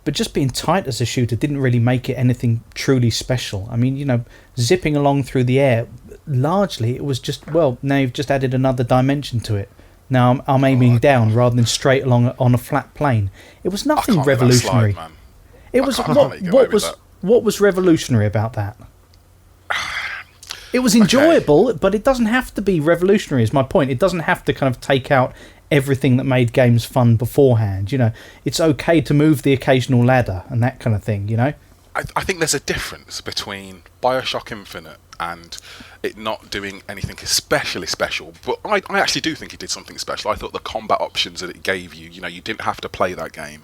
S4: But just being tight as a shooter didn't really make it anything truly special. I mean, zipping along through the air, largely it was just, well, now you've just added another dimension to it. Now I'm aiming down rather than straight along on a flat plane. It was nothing revolutionary.
S2: Slide, man.
S4: It was what was revolutionary about that? It was enjoyable, but it doesn't have to be revolutionary, is my point. It doesn't have to kind of take out everything that made games fun beforehand. It's okay to move the occasional ladder and that kind of thing,
S2: I think there's a difference between Bioshock Infinite and it not doing anything especially special. But I actually do think it did something special. I thought the combat options that it gave you, you didn't have to play that game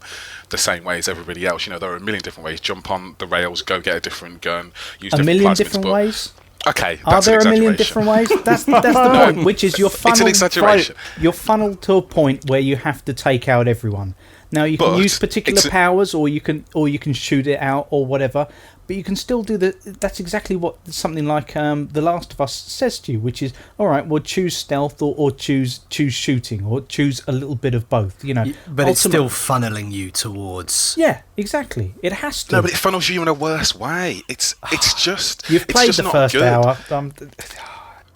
S2: the same way as everybody else. There are a million different ways. Jump on the rails, go get a different gun, use
S4: a
S2: different
S4: million
S2: plasmids,
S4: different ways?
S2: Okay,
S4: are there a million different ways? That's the point, which is you're funneled,
S2: it's an exaggeration.
S4: You're funneled to a point where you have to take out everyone. Now you can
S2: But
S4: use particular powers, or you can shoot it out or whatever. But you can still do that's exactly what something like The Last of Us says to you, which is, all right, well, choose stealth or choose shooting, or choose a little bit of both.
S1: But it's still funneling you towards.
S4: Yeah, exactly. It has to.
S2: No, but it funnels you in a worse way. It's just
S4: you've played the first hour.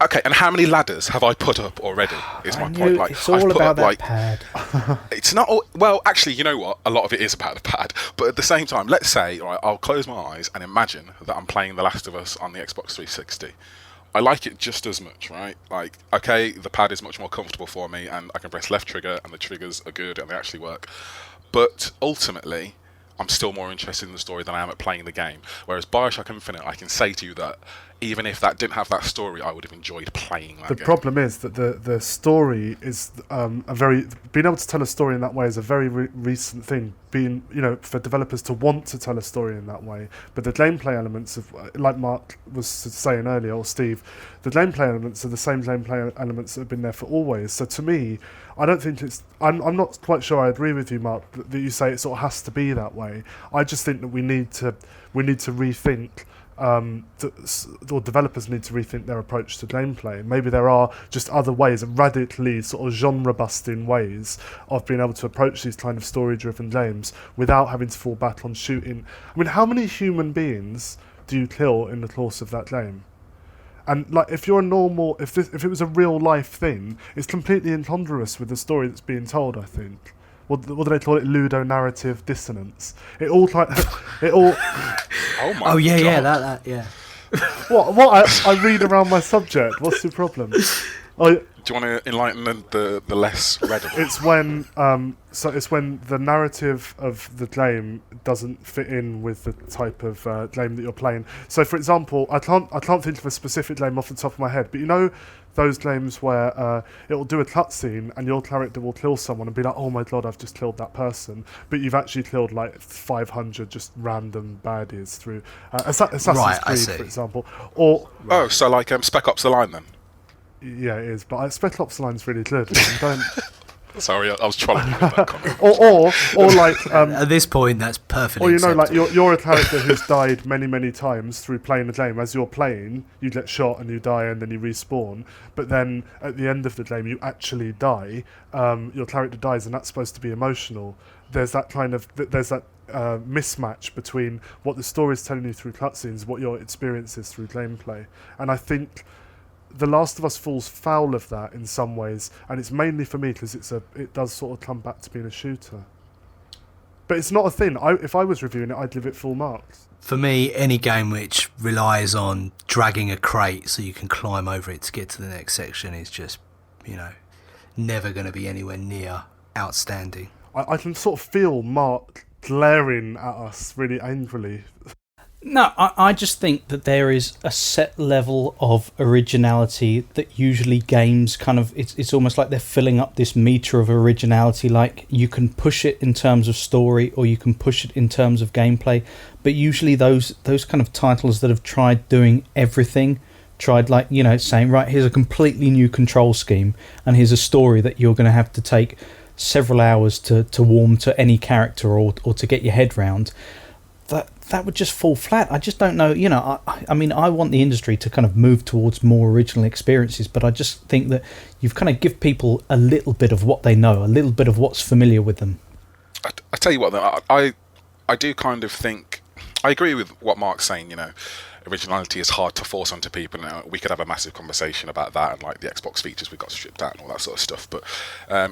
S2: Okay, and how many ladders have I put up already? Is my point. Like,
S4: it's all about that pad.
S2: It's not all, well, actually, you know what? A lot of it is about the pad. But at the same time, let's say, all right, I'll close my eyes and imagine that I'm playing The Last of Us on the Xbox 360. I like it just as much, right? Like, okay, the pad is much more comfortable for me, and I can press left trigger, and the triggers are good, and they actually work. But ultimately, I'm still more interested in the story than I am at playing the game. Whereas Bioshock Infinite, I can say to you that even if that didn't have that story, I would have enjoyed playing that game.
S3: The problem is that the story is being able to tell a story in that way is a very recent thing. Being, for developers to want to tell a story in that way, but the gameplay elements of, like Mark was saying earlier, or Steve, the gameplay elements are the same gameplay elements that have been there for always. So to me, I don't think it's. I'm not quite sure I agree with you, Mark, that you say it sort of has to be that way. I just think that we need to rethink. Or developers need to rethink their approach to gameplay. Maybe there are just other ways, radically sort of genre-busting ways of being able to approach these kind of story-driven games without having to fall back on shooting. I mean, how many human beings do you kill in the course of that game? And like, if you're a normal, if it was a real-life thing, it's completely incongruous with the story that's being told, I think. What do they call it? Ludonarrative dissonance. It all.
S2: Oh my!
S1: Oh yeah,
S2: God.
S1: yeah.
S3: What? I read around my subject. What's the problem?
S2: Do you want to enlighten the less read?
S3: It's when it's when the narrative of the game doesn't fit in with the type of game that you're playing. So, for example, I can't think of a specific game off the top of my head, but those games where it will do a cutscene and your character will kill someone and be like, oh my god, I've just killed that person, but you've actually killed like 500 just random baddies through Assassin's Creed, for example. Or
S2: so like Spec Ops: The Line then.
S3: Yeah, it is, but Spec Ops: The Line's really good. Don't.
S2: Sorry, I was trolling you with that comment.
S3: or like
S1: at this point, that's perfectly.
S3: Or
S1: acceptable.
S3: like you're a character who's died many times through playing the game. As you're playing, you get shot and you die and then you respawn. But then at the end of the game, you actually die. Your character dies, and that's supposed to be emotional. There's that mismatch between what the story is telling you through cutscenes, what your experience is through gameplay, and I think The Last of Us falls foul of that in some ways, and it's mainly for me because it does sort of come back to being a shooter. But it's not a thing. If I was reviewing it, I'd give it full marks.
S1: For me, any game which relies on dragging a crate so you can climb over it to get to the next section is just, never going to be anywhere near outstanding.
S3: I can sort of feel Mark glaring at us really angrily.
S4: No, I just think that there is a set level of originality that usually games kind of, it's almost like they're filling up this meter of originality. Like, you can push it in terms of story or you can push it in terms of gameplay, but usually those kind of titles that have tried doing everything, tried saying, right, here's a completely new control scheme and here's a story that you're going to have to take several hours to warm to any character or to get your head round. That would just fall flat. I just don't know. I mean, I want the industry to kind of move towards more original experiences, but I just think that you've kind of give people a little bit of what they know, a little bit of what's familiar with them.
S2: I tell you what, though, I do kind of think, I agree with what Mark's saying. Originality is hard to force onto people. Now, we could have a massive conversation about that and like the Xbox features we got stripped out and all that sort of stuff. But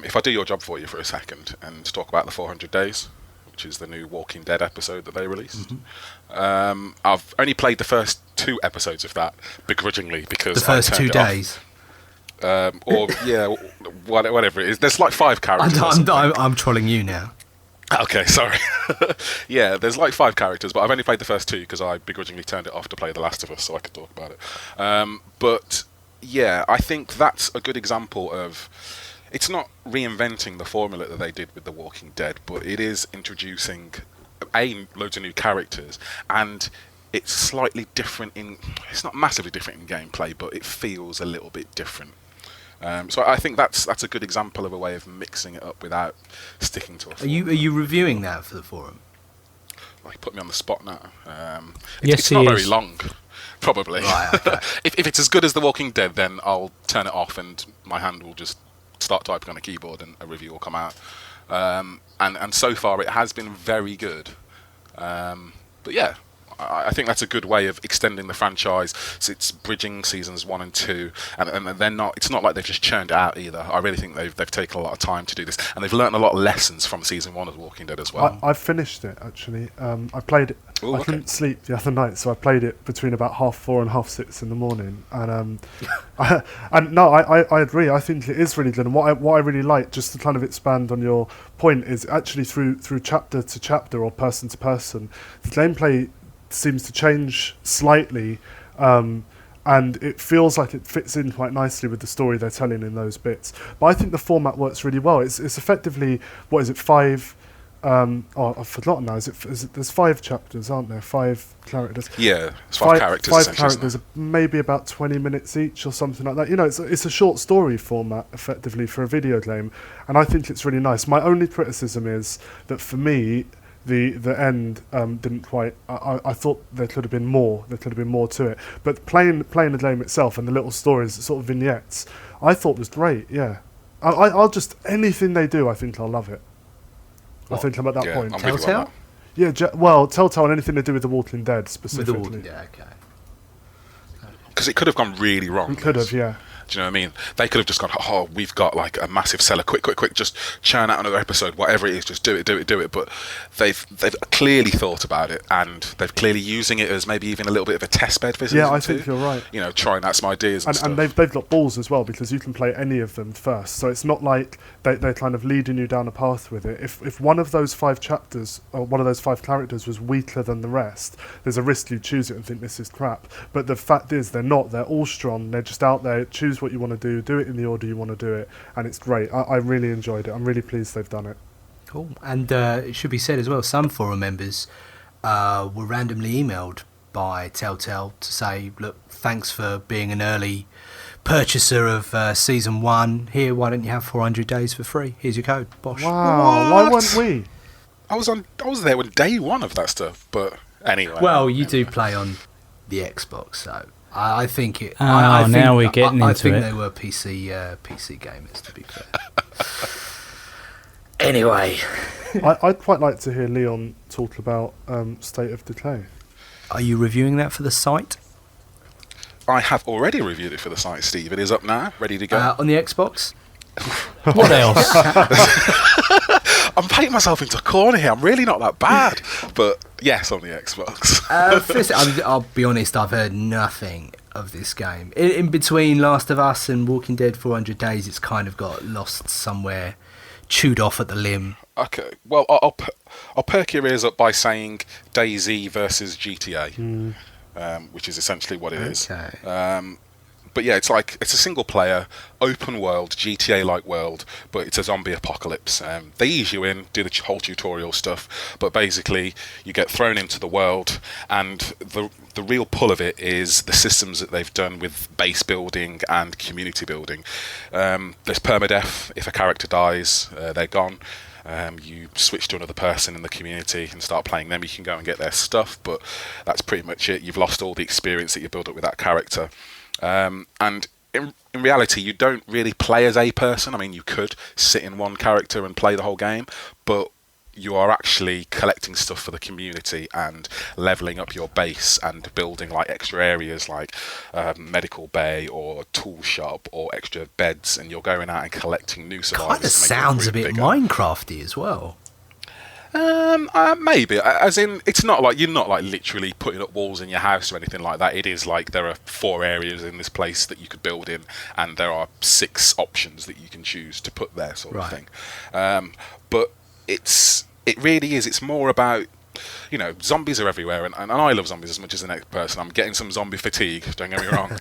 S2: if I do your job for you for a second and talk about the 400 Days, which is the new Walking Dead episode that they released. Mm-hmm. I've only played the first 2 episodes of that begrudgingly because
S1: the first 2 days.
S2: Whatever it is. There's like 5 characters.
S1: I'm trolling you now.
S2: Okay, sorry. Yeah, there's like 5 characters, but I've only played the first 2 because I begrudgingly turned it off to play The Last of Us so I could talk about it. But yeah, I think that's a good example of. It's not reinventing the formula that they did with The Walking Dead, but it is introducing loads of new characters, and it's slightly different it's not massively different in gameplay, but it feels a little bit different. So I think that's a good example of a way of mixing it up without sticking to a
S1: Are you reviewing that for the forum?
S2: Like, put me on the spot now.
S4: Yes,
S2: it's not
S4: he
S2: very
S4: is.
S2: long, probably.
S1: Right, okay.
S2: If it's as good as The Walking Dead, then I'll turn it off and my hand will just start typing on a keyboard and a review will come out. And so far it has been very good. But yeah, I think that's a good way of extending the franchise. So it's bridging seasons 1 and 2, and they're not. It's not like they've just churned it out either. I really think they've taken a lot of time to do this, and they've learned a lot of lessons from season 1 of The Walking Dead as well.
S3: I finished it actually. I played it.
S2: Ooh,
S3: I couldn't sleep the other night, so I played it between about 4:30 and 6:30 in the morning. And I agree. I think it is really good. And what I really like, just to kind of expand on your point, is actually through chapter to chapter or person to person, the gameplay seems to change slightly, and it feels like it fits in quite nicely with the story they're telling in those bits. But I think the format works really well. It's effectively, what is it, 5? I've forgotten now. Is it? There's 5 chapters, aren't there? 5 characters.
S2: Yeah, it's 5 characters.
S3: 5
S2: essentially,
S3: characters, maybe about 20 minutes each or something like that. You know, it's a short story format, effectively, for a video game, and I think it's really nice. My only criticism is that for me, the end didn't quite. I thought there could have been more. There could have been more to it. But playing the game itself and the little stories, sort of vignettes, I thought was great. Yeah, I'll just, anything they do, I think I'll love it. I think I'm at that point.
S2: I'm with you on
S1: Telltale?
S3: Yeah, Telltale and anything to do with The Walking Dead specifically.
S1: With The Walking Dead, okay.
S2: Because it could have gone really wrong.
S3: It could have, yeah.
S2: Do you know what I mean? They could have just gone, oh, we've got like a massive seller, quick, just churn out another episode, whatever it is, just do it. But they've clearly thought about it, and they've clearly using it as maybe even a little bit of a test bed for season 2.
S3: Yeah, I think you're right.
S2: You know, trying out some ideas and stuff.
S3: And they've got balls as well, because you can play any of them first. So it's not like they're kind of leading you down a path with it. If one of those 5 chapters, or one of those 5 characters was weaker than the rest, there's a risk you choose it and think this is crap. But the fact is, they're not. They're all strong. They're just out there. Choose what you want to do it in the order you want to do it, and it's great. I really enjoyed it. I'm really pleased they've done it.
S1: Cool. And it should be said as well, some forum members were randomly emailed by Telltale to say, look, thanks for being an early purchaser of season 1. Here, why don't you have 400 days for free? Here's your code. Bosh.
S3: Wow, why weren't we?
S2: I was there with day 1 of that stuff, but anyway.
S1: Well, you do play on the Xbox, so I think it.
S4: Oh,
S1: I think,
S4: now we're getting
S1: I
S4: into
S1: think
S4: it.
S1: they were PC gamers, to be fair. Anyway,
S3: I'd quite like to hear Leon talk about State of Decay.
S1: are you reviewing that for the site?
S2: I have already reviewed it for the site, Steve. It is up now, ready to go.
S1: On the Xbox?
S4: What else?
S2: I'm painting myself into a corner here. I'm really not that bad. But yes, on the Xbox.
S1: First, I'll be honest, I've heard nothing of this game. In between Last of Us and Walking Dead 400 Days, it's kind of got lost somewhere, chewed off at the limb.
S2: Okay, well, I'll perk your ears up by saying DayZ versus GTA, which is essentially what it is.
S1: Okay.
S2: But yeah, it's a single player, open world, GTA-like world, but it's a zombie apocalypse. They ease you in, do the whole tutorial stuff, but basically you get thrown into the world, and the real pull of it is the systems that they've done with base building and community building. There's permadeath. If a character dies, they're gone. You switch to another person in the community and start playing them. You can go and get their stuff, but that's pretty much it. You've lost all the experience that you built up with that character. And in reality, you don't really play as a person. I mean, you could sit in one character and play the whole game, but you are actually collecting stuff for the community and leveling up your base and building like extra areas like medical bay or tool shop or extra beds, and you're going out and collecting new survivors.
S1: Kind of sounds a bit Minecrafty as well.
S2: Maybe, as in, it's not like you're not like literally putting up walls in your house or anything like that. It is like there are 4 areas in this place that you could build in, and there are 6 options that you can choose to put there, sort of thing. But it really is. It's more about, you know, zombies are everywhere, and I love zombies as much as the next person. I'm getting some zombie fatigue. Don't get me wrong.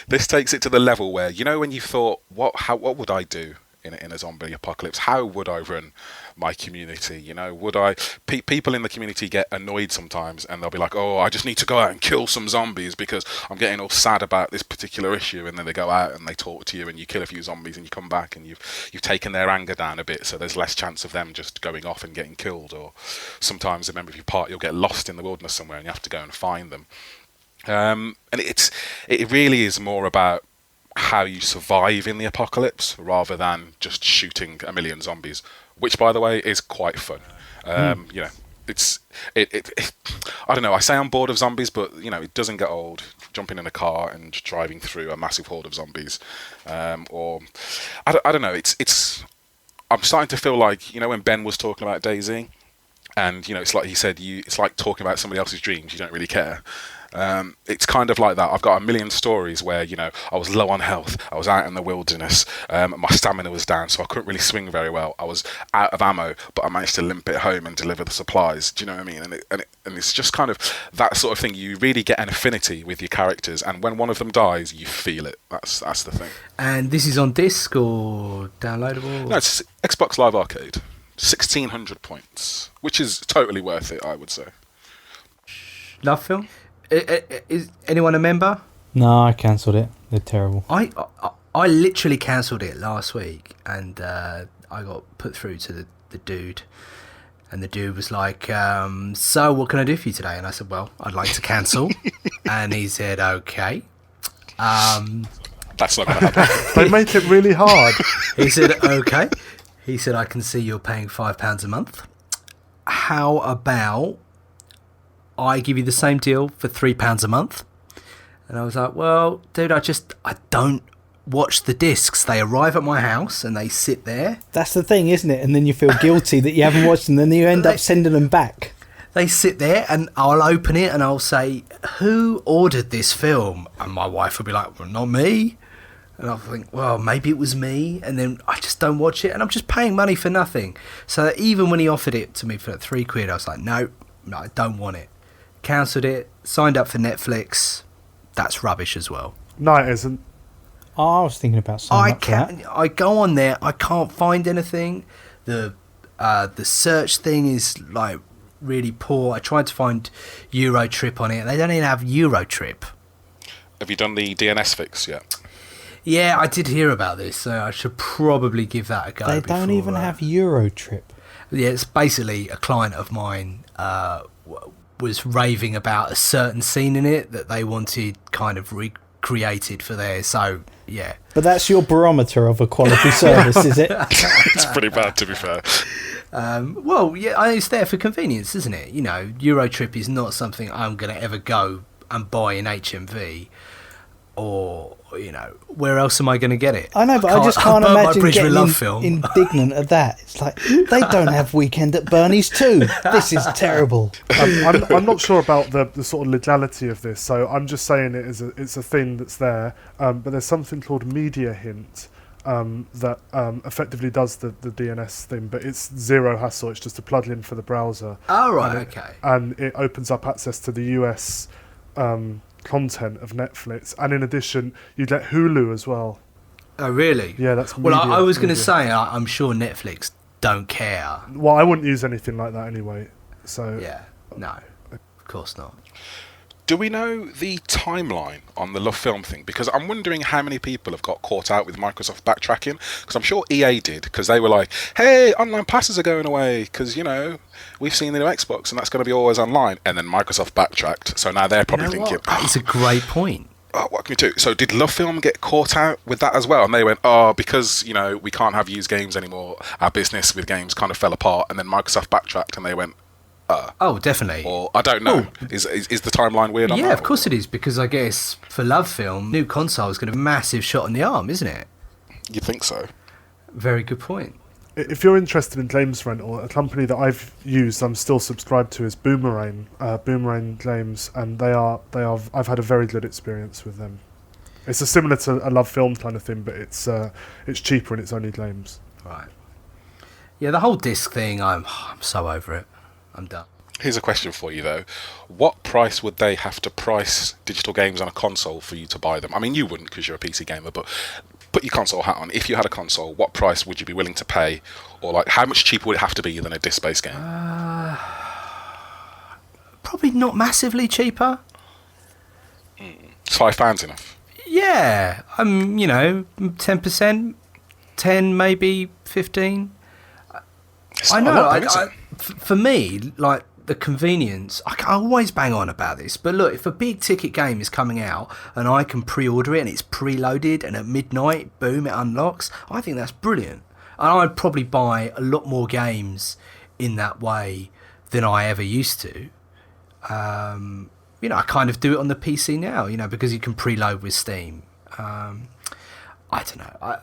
S2: This takes it to the level where, you know, when you thought, what would I do in a zombie apocalypse, how would I run my community? You know, would I? People in the community get annoyed sometimes, and they'll be like, "Oh, I just need to go out and kill some zombies because I'm getting all sad about this particular issue." And then they go out and they talk to you, and you kill a few zombies, and you come back, and you've taken their anger down a bit, so there's less chance of them just going off and getting killed. Or sometimes a member of your party will get lost in the wilderness somewhere, and you have to go and find them. And it really is more about how you survive in the apocalypse rather than just shooting a million zombies, which, by the way, is quite fun. You know, I don't know, I say I'm bored of zombies, but you know, it doesn't get old jumping in a car and driving through a massive horde of zombies. Or I don't know, I'm starting to feel like, you know, when Ben was talking about DayZ, and you know, it's like he said, it's like talking about somebody else's dreams, you don't really care. It's kind of like that. I've got a million stories where, you know, I was low on health, I was out in the wilderness, my stamina was down, so I couldn't really swing very well, I was out of ammo, but I managed to limp it home and deliver the supplies. Do you know what I mean? And it's just kind of that sort of thing. You really get an affinity with your characters, and when one of them dies, you feel it. That's the thing.
S1: And this is on disc or downloadable?
S2: No, it's Xbox Live Arcade. 1,600 points, which is totally worth it, I would say.
S1: Lovefilm? Is anyone a member?
S4: No, I cancelled it. They're terrible.
S1: I literally cancelled it last week, and I got put through to the dude, and the dude was like, "So what can I do for you today?" And I said, "Well, I'd like to cancel." And he said, "Okay."
S2: That's not going to happen.
S3: They make it really hard.
S1: He said, "Okay." He said, "I can see you're paying £5 a month. How about I give you the same deal for £3 a month?" And I was like, "Well, dude, I don't watch the discs. They arrive at my house and they sit there."
S4: That's the thing, isn't it? And then you feel guilty that you haven't watched them, and then you end up sending them back.
S1: They sit there, and I'll open it and I'll say, "Who ordered this film?" And my wife will be like, "Well, not me." And I'll think, well, maybe it was me, and then I just don't watch it, and I'm just paying money for nothing. So even when he offered it to me for £3, I was like, no, I don't want it. Cancelled it, signed up for Netflix. That's rubbish as well.
S3: No, it isn't.
S4: Oh, I was thinking about signing up for that.
S1: I go on there, I can't find anything. The search thing is like really poor. I tried to find Eurotrip on it. They don't even have Eurotrip.
S2: Have you done the DNS fix yet?
S1: Yeah, I did hear about this, so I should probably give that a go.
S4: They don't even have Eurotrip.
S1: Yeah, it's basically a client of mine was raving about a certain scene in it that they wanted kind of recreated for theirs. So, yeah.
S4: But that's your barometer of a quality service, is it?
S2: It's pretty bad, to be fair.
S1: Well, yeah, it's there for convenience, isn't it? You know, Eurotrip is not something I'm going to ever go and buy in HMV, or, you know, where else am I going to get it?
S4: I know, but I just can't
S1: burnt my
S4: imagine
S1: bridge with
S4: getting
S1: Lovefilm.
S4: indignant at that. It's like, they don't have Weekend at Bernie's too. This is terrible.
S3: I'm not sure about the sort of legality of this, so I'm just saying it's a thing that's there. But there's something called Media Hint that effectively does the DNS thing, but it's zero hassle. It's just a plugin for the browser.
S1: Oh, right, okay.
S3: And it opens up access to the US content of Netflix, and in addition you get Hulu as well.
S1: Oh, really?
S3: Yeah, that's
S1: well, I was going to
S3: media.
S1: say, I'm sure Netflix don't care.
S3: Well, I wouldn't use anything like that anyway, so
S1: Yeah, no, of course not.
S2: Do we know the timeline on the Lovefilm thing? Because I'm wondering how many people have got caught out with Microsoft backtracking. Because I'm sure EA did, because they were like, hey, online passes are going away, because, you know, we've seen the new Xbox and that's going to be always online. And then Microsoft backtracked, so now they're probably thinking,
S1: That is a great point.
S2: oh, what can we do? So did Lovefilm get caught out with that as well? And they went, oh, because, you know, we can't have used games anymore, our business with games kind of fell apart. And then Microsoft backtracked and they went,
S1: Oh, definitely.
S2: or I don't know. Is the timeline weird on that?
S1: Yeah, of course it is, because I guess for Lovefilm, new console is going to be a massive shot in the arm, isn't it?
S2: You think so?
S1: Very good point.
S3: If you're interested in games rental, a company that I've used, I'm still subscribed to, is Boomerang Games, and I've had a very good experience with them. It's a similar to a Lovefilm kind of thing, but it's cheaper and it's only games.
S1: Right. Yeah, the whole disc thing, I'm so over it. I'm done.
S2: Here's a question for you, though. What price would they have to price digital games on a console for you to buy them? I mean, you wouldn't because you're a PC gamer, but put your console hat on. If you had a console, what price would you be willing to pay, or like how much cheaper would it have to be than a disc-based game?
S1: Probably not massively cheaper.
S2: Is £5 enough?
S1: Yeah, 10%, 10 maybe 15.
S2: It's
S1: I
S2: not a
S1: know.
S2: lot, though, is it?
S1: For me, like the convenience, I always bang on about this. But look, if a big ticket game is coming out and I can pre-order it and it's preloaded and at midnight, boom, it unlocks, I think that's brilliant. And I'd probably buy a lot more games in that way than I ever used to. I kind of do it on the PC now, because you can preload with Steam. I don't know.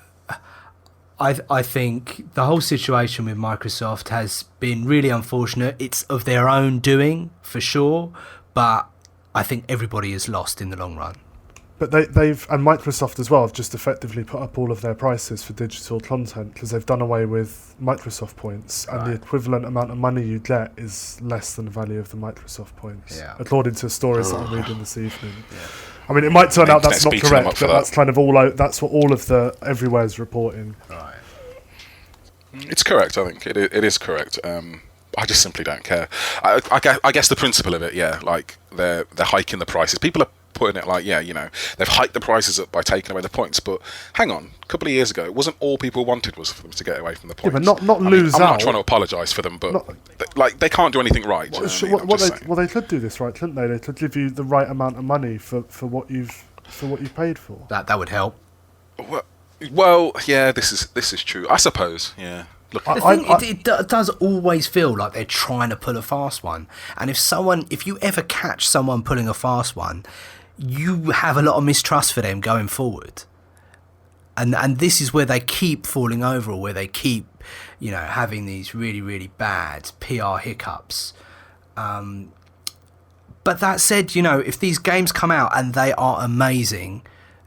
S1: I think the whole situation with Microsoft has been really unfortunate. It's of their own doing, for sure, but I think everybody is lost in the long run.
S3: But they've, and Microsoft as well, have just effectively put up all of their prices for digital content because they've done away with Microsoft points, and the equivalent amount of money you get is less than the value of the Microsoft points, according to stories that I'm reading this evening. Yeah. I mean, it might turn out that's not correct, but that's kind of that's what all of the everywhere's reporting.
S1: Right.
S2: It's correct, I think. It is correct. I just simply don't care. I guess the principle of it, like they're hiking the prices. People are putting it like, they've hiked the prices up by taking away the points. But hang on, a couple of years ago, it wasn't all people wanted was for them to get away from the points.
S3: Yeah, but not lose out.
S2: I'm not trying to apologise for them, but they can't do anything right.
S3: They could do this right, couldn't they? They could give you the right amount of money for what you've paid for.
S1: That would help.
S2: Well, yeah, this is true. I suppose, yeah. Look,
S1: it does always feel like they're trying to pull a fast one. And if you ever catch someone pulling a fast one, you have a lot of mistrust for them going forward. And this is where they keep falling over, or where they keep, having these really, really bad PR hiccups. But that said, if these games come out and they are amazing,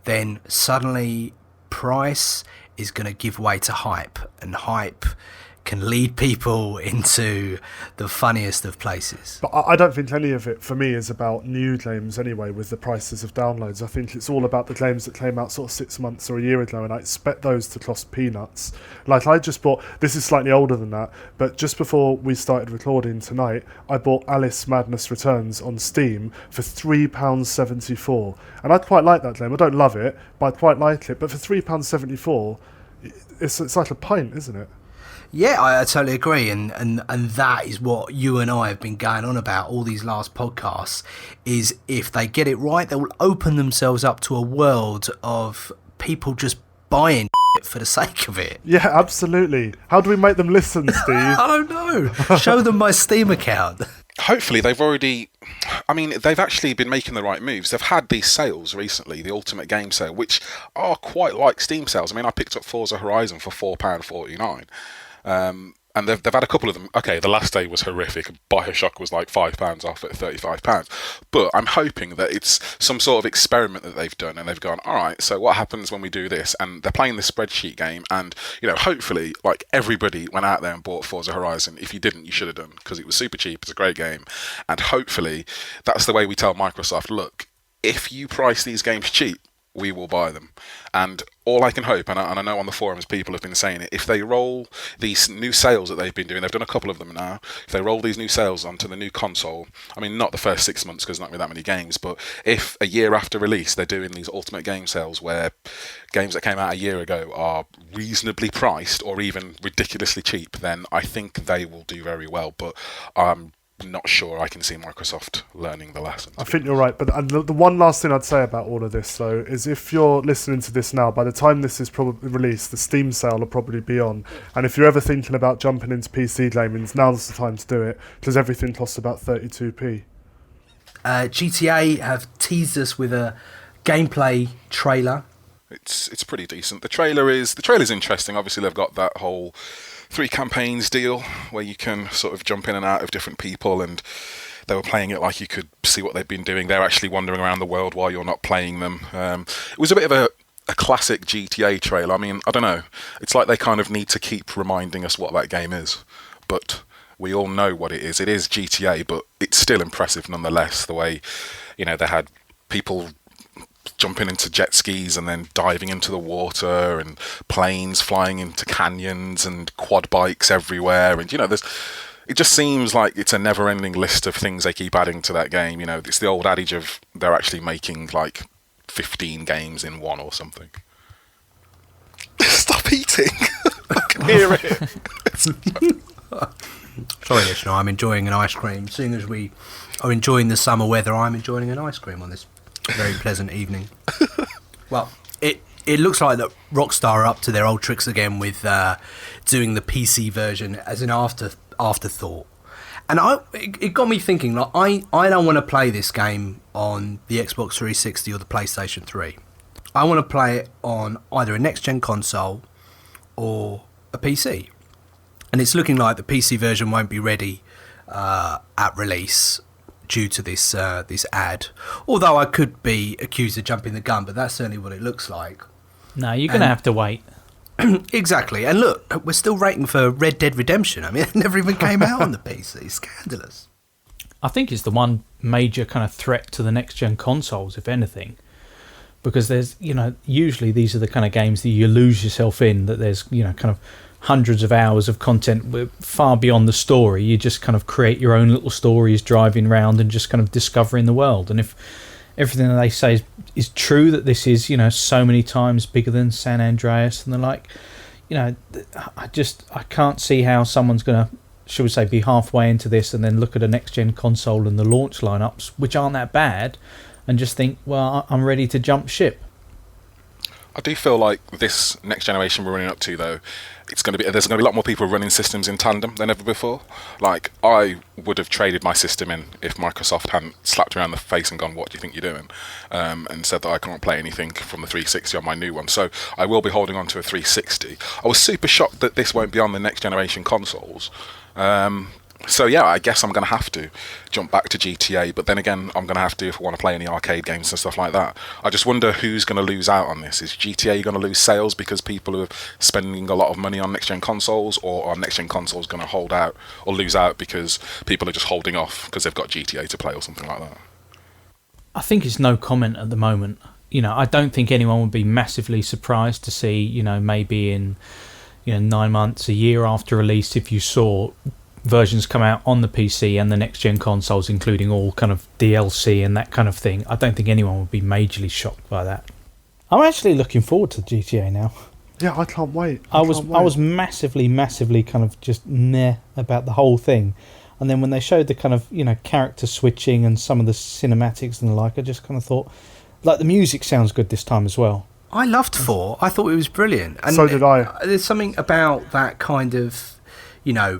S1: then suddenly price is going to give way to hype, and hype can lead people into the funniest of places.
S3: But I don't think any of it, for me, is about new games anyway, with the prices of downloads. I think it's all about the games that came out sort of 6 months or a year ago, and I expect those to cost peanuts. Like, I just bought, this is slightly older than that, but just before we started recording tonight, I bought Alice Madness Returns on Steam for £3.74. And I quite like that game. I don't love it, but I quite like it. But for £3.74, it's like a pint, isn't it?
S1: Yeah, I totally agree, and that is what you and I have been going on about all these last podcasts, is if they get it right, they will open themselves up to a world of people just buying for the sake of it.
S3: Yeah, absolutely. How do we make them listen, Steve?
S1: I don't know. Show them my Steam account.
S2: Hopefully they've actually been making the right moves. They've had these sales recently, the Ultimate Game Sale, which are quite like Steam sales. I mean, I picked up Forza Horizon for £4.49. And they've had a couple of them. Okay, the last day was horrific. Bioshock was like £5 off at £35. But I'm hoping that it's some sort of experiment that they've done, and they've gone, all right, so what happens when we do this? And they're playing this spreadsheet game, and hopefully, like, everybody went out there and bought Forza Horizon. If you didn't, you should have done, because it was super cheap. It's a great game, and hopefully that's the way we tell Microsoft, look, if you price these games cheap, we will buy them. And all I can hope, and I know on the forums people have been saying it, if they roll these new sales that they've been doing, they've done a couple of them now, if they roll these new sales onto the new console, I mean, not the first 6 months because there's not going to be that many games, but if a year after release they're doing these Ultimate Game Sales where games that came out a year ago are reasonably priced or even ridiculously cheap, then I think they will do very well. But not sure I can see Microsoft learning the lesson.
S3: I think you're right, but the one last thing I'd say about all of this, though, is if you're listening to this now, by the time this is probably released, the Steam sale will probably be on, and if you're ever thinking about jumping into PC gaming, now's the time to do it, because everything costs about 32p.
S1: GTA have teased us with a gameplay trailer.
S2: It's pretty decent. The trailer's interesting. Obviously, they've got that whole 3 campaigns deal where you can sort of jump in and out of different people, and they were playing it like you could see what they've been doing. They're actually wandering around the world while you're not playing them. It was a bit of a classic GTA trailer. I mean, I don't know. It's like they kind of need to keep reminding us what that game is. But we all know what it is. It is GTA, but it's still impressive nonetheless, the way, they had people jumping into jet skis and then diving into the water, and planes flying into canyons, and quad bikes everywhere, and it just seems like it's a never-ending list of things they keep adding to that game. It's the old adage of they're actually making like 15 games in one or something. Stop eating! I can hear it.
S1: Sorry, listener, I'm enjoying an ice cream. Seeing as we are enjoying the summer weather, I'm enjoying an ice cream on this very pleasant evening. Well, it looks like that Rockstar are up to their old tricks again with doing the PC version as an afterthought. And it got me thinking, like, I don't want to play this game on the Xbox 360 or the PlayStation 3. I want to play it on either a next-gen console or a PC. And it's looking like the PC version won't be ready at release due to this ad. Although I could be accused of jumping the gun, but that's certainly what it looks like.
S4: No, you're going to have to wait.
S1: Exactly. And look, we're still waiting for Red Dead Redemption. I mean, it never even came out on the PC. Scandalous.
S4: I think it's the one major kind of threat to the next-gen consoles, if anything. Because there's, usually these are the kind of games that you lose yourself in, that there's, kind of hundreds of hours of content far beyond the story. You just kind of create your own little stories driving around and just kind of discovering the world. And if everything that they say is true, that this is, so many times bigger than San Andreas and the like, I can't see how someone's going to, should we say, be halfway into this and then look at a next-gen console and the launch lineups, which aren't that bad, and just think, well, I'm ready to jump ship.
S2: I do feel like this next generation we're running up to, though, there's going to be a lot more people running systems in tandem than ever before. Like, I would have traded my system in if Microsoft hadn't slapped me around the face and gone, "What do you think you're doing?" And said that I can't play anything from the 360 on my new one. So I will be holding on to a 360. I was super shocked that this won't be on the next generation consoles. So yeah, I guess I'm going to have to jump back to GTA, but then again, I'm going to have to if I want to play any arcade games and stuff like that. I just wonder who's going to lose out on this. Is GTA going to lose sales because people are spending a lot of money on next-gen consoles, or are next-gen consoles going to hold out or lose out because people are just holding off because they've got GTA to play or something like that?
S4: I think it's no comment at the moment. I don't think anyone would be massively surprised to see, maybe in 9 months, a year after release, if you saw versions come out on the PC and the next-gen consoles, including all kind of DLC and that kind of thing. I don't think anyone would be majorly shocked by that. I'm actually looking forward to GTA now.
S3: Yeah, I can't wait.
S4: I was massively kind of just meh about the whole thing. And then when they showed the kind of, character switching and some of the cinematics and the like, I just kind of thought, like, the music sounds good this time as well.
S1: I loved 4. I thought it was brilliant. And
S3: so did I.
S1: There's something about that kind of,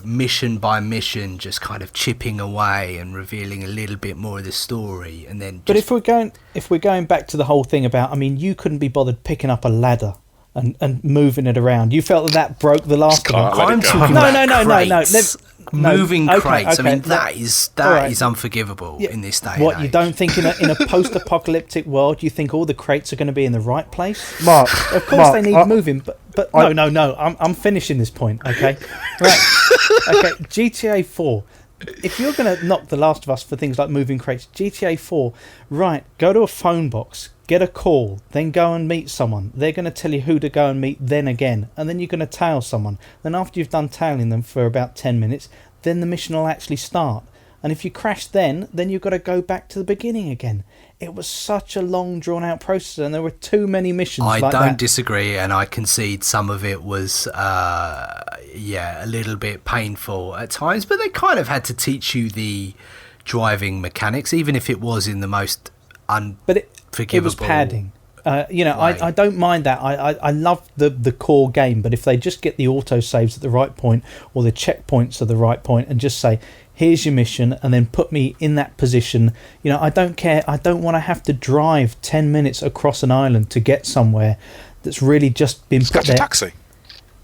S1: mission by mission, just kind of chipping away and revealing a little bit more of the story, and then.
S4: But if we're going back to the whole thing about, you couldn't be bothered picking up a ladder and moving it around. You felt that broke the last one.
S1: I'm talking about crates. Moving crates.
S4: Okay,
S1: that is unforgivable in this day.
S4: What,
S1: and age.
S4: You don't think in a post-apocalyptic world you think all the crates are going to be in the right place?
S3: Mark,
S4: of course they need moving, but no. I'm finishing this point. Okay, right. Okay, GTA 4. If you're going to knock The Last of Us for things like moving crates, GTA 4, right? Go to a phone box. Get a call, then go and meet someone. They're going to tell you who to go and meet then again. And then you're going to tail someone. Then after you've done tailing them for about 10 minutes, then the mission will actually start. And if you crash then you've got to go baback to the beginning again. It was such a long, drawn-out process, and there were too many missions
S1: I
S4: like that.
S1: I don't disagree, and I concede some of it was, a little bit painful at times. But they kind of had to teach you the driving mechanics, even if it was in the most unforgivable.
S4: It was padding. I don't mind that. I love the core game, but if they just get the autosaves at the right point or the checkpoints at the right point and just say, here's your mission, and then put me in that position, I don't care. I don't want to have to drive 10 minutes across an island to get somewhere that's really just been put there.
S2: Catch a taxi.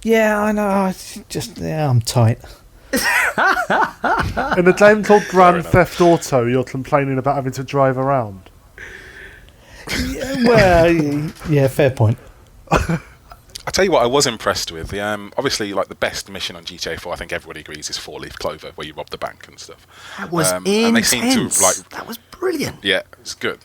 S4: Yeah, I know. I'm tight.
S3: In a game called Grand Theft Auto, you're complaining about having to drive around.
S4: Yeah, well, yeah, fair point.
S2: I tell you what, I was impressed with. Obviously, like, the best mission on GTA 4, I think everybody agrees, is 4-Leaf Clover, where you rob the bank and stuff.
S1: That was
S2: and they seem to,
S1: that was brilliant.
S2: Yeah, it's good.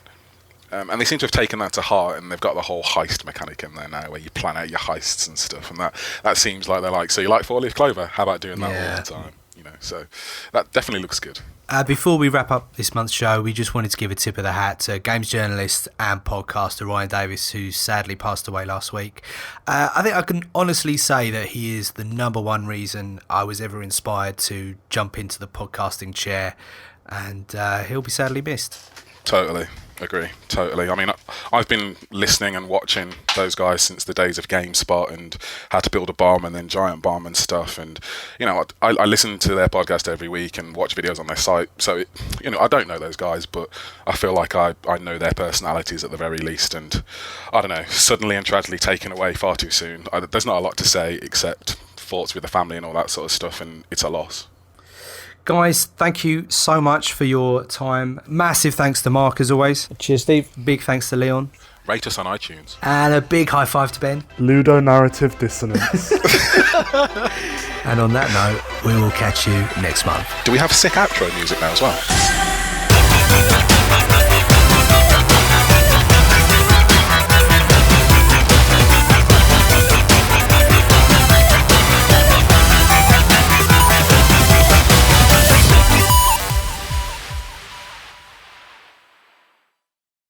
S2: And they seem to have taken that to heart, and they've got the whole heist mechanic in there now, where you plan out your heists and stuff. And that seems like they're like, so you like 4-leaf clover? How about doing that all the time? So that definitely looks good.
S1: Before we wrap up this month's show, we just wanted to give a tip of the hat to games journalist and podcaster Ryan Davis, who sadly passed away last week. I think I can honestly say that he is the number one reason I was ever inspired to jump into the podcasting chair, and he'll be sadly missed.
S2: Totally. Agree. Totally. I mean, I've been listening and watching those guys since the days of GameSpot and How to Build a Bomb and then Giant Bomb and stuff. And, I listen to their podcast every week and watch videos on their site. So, I don't know those guys, but I feel like I know their personalities at the very least. And, I don't know, suddenly and tragically taken away far too soon. There's not a lot to say except thoughts with the family and all that sort of stuff, and it's a loss.
S1: Guys, thank you so much for your time. Massive thanks to Mark, as always.
S4: Cheers, Steve.
S1: Big thanks to Leon.
S2: Rate us on iTunes.
S1: And a big high five to Ben.
S3: Ludonarrative dissonance.
S1: And on that note, we will catch you next month.
S2: Do we have sick outro music now as well?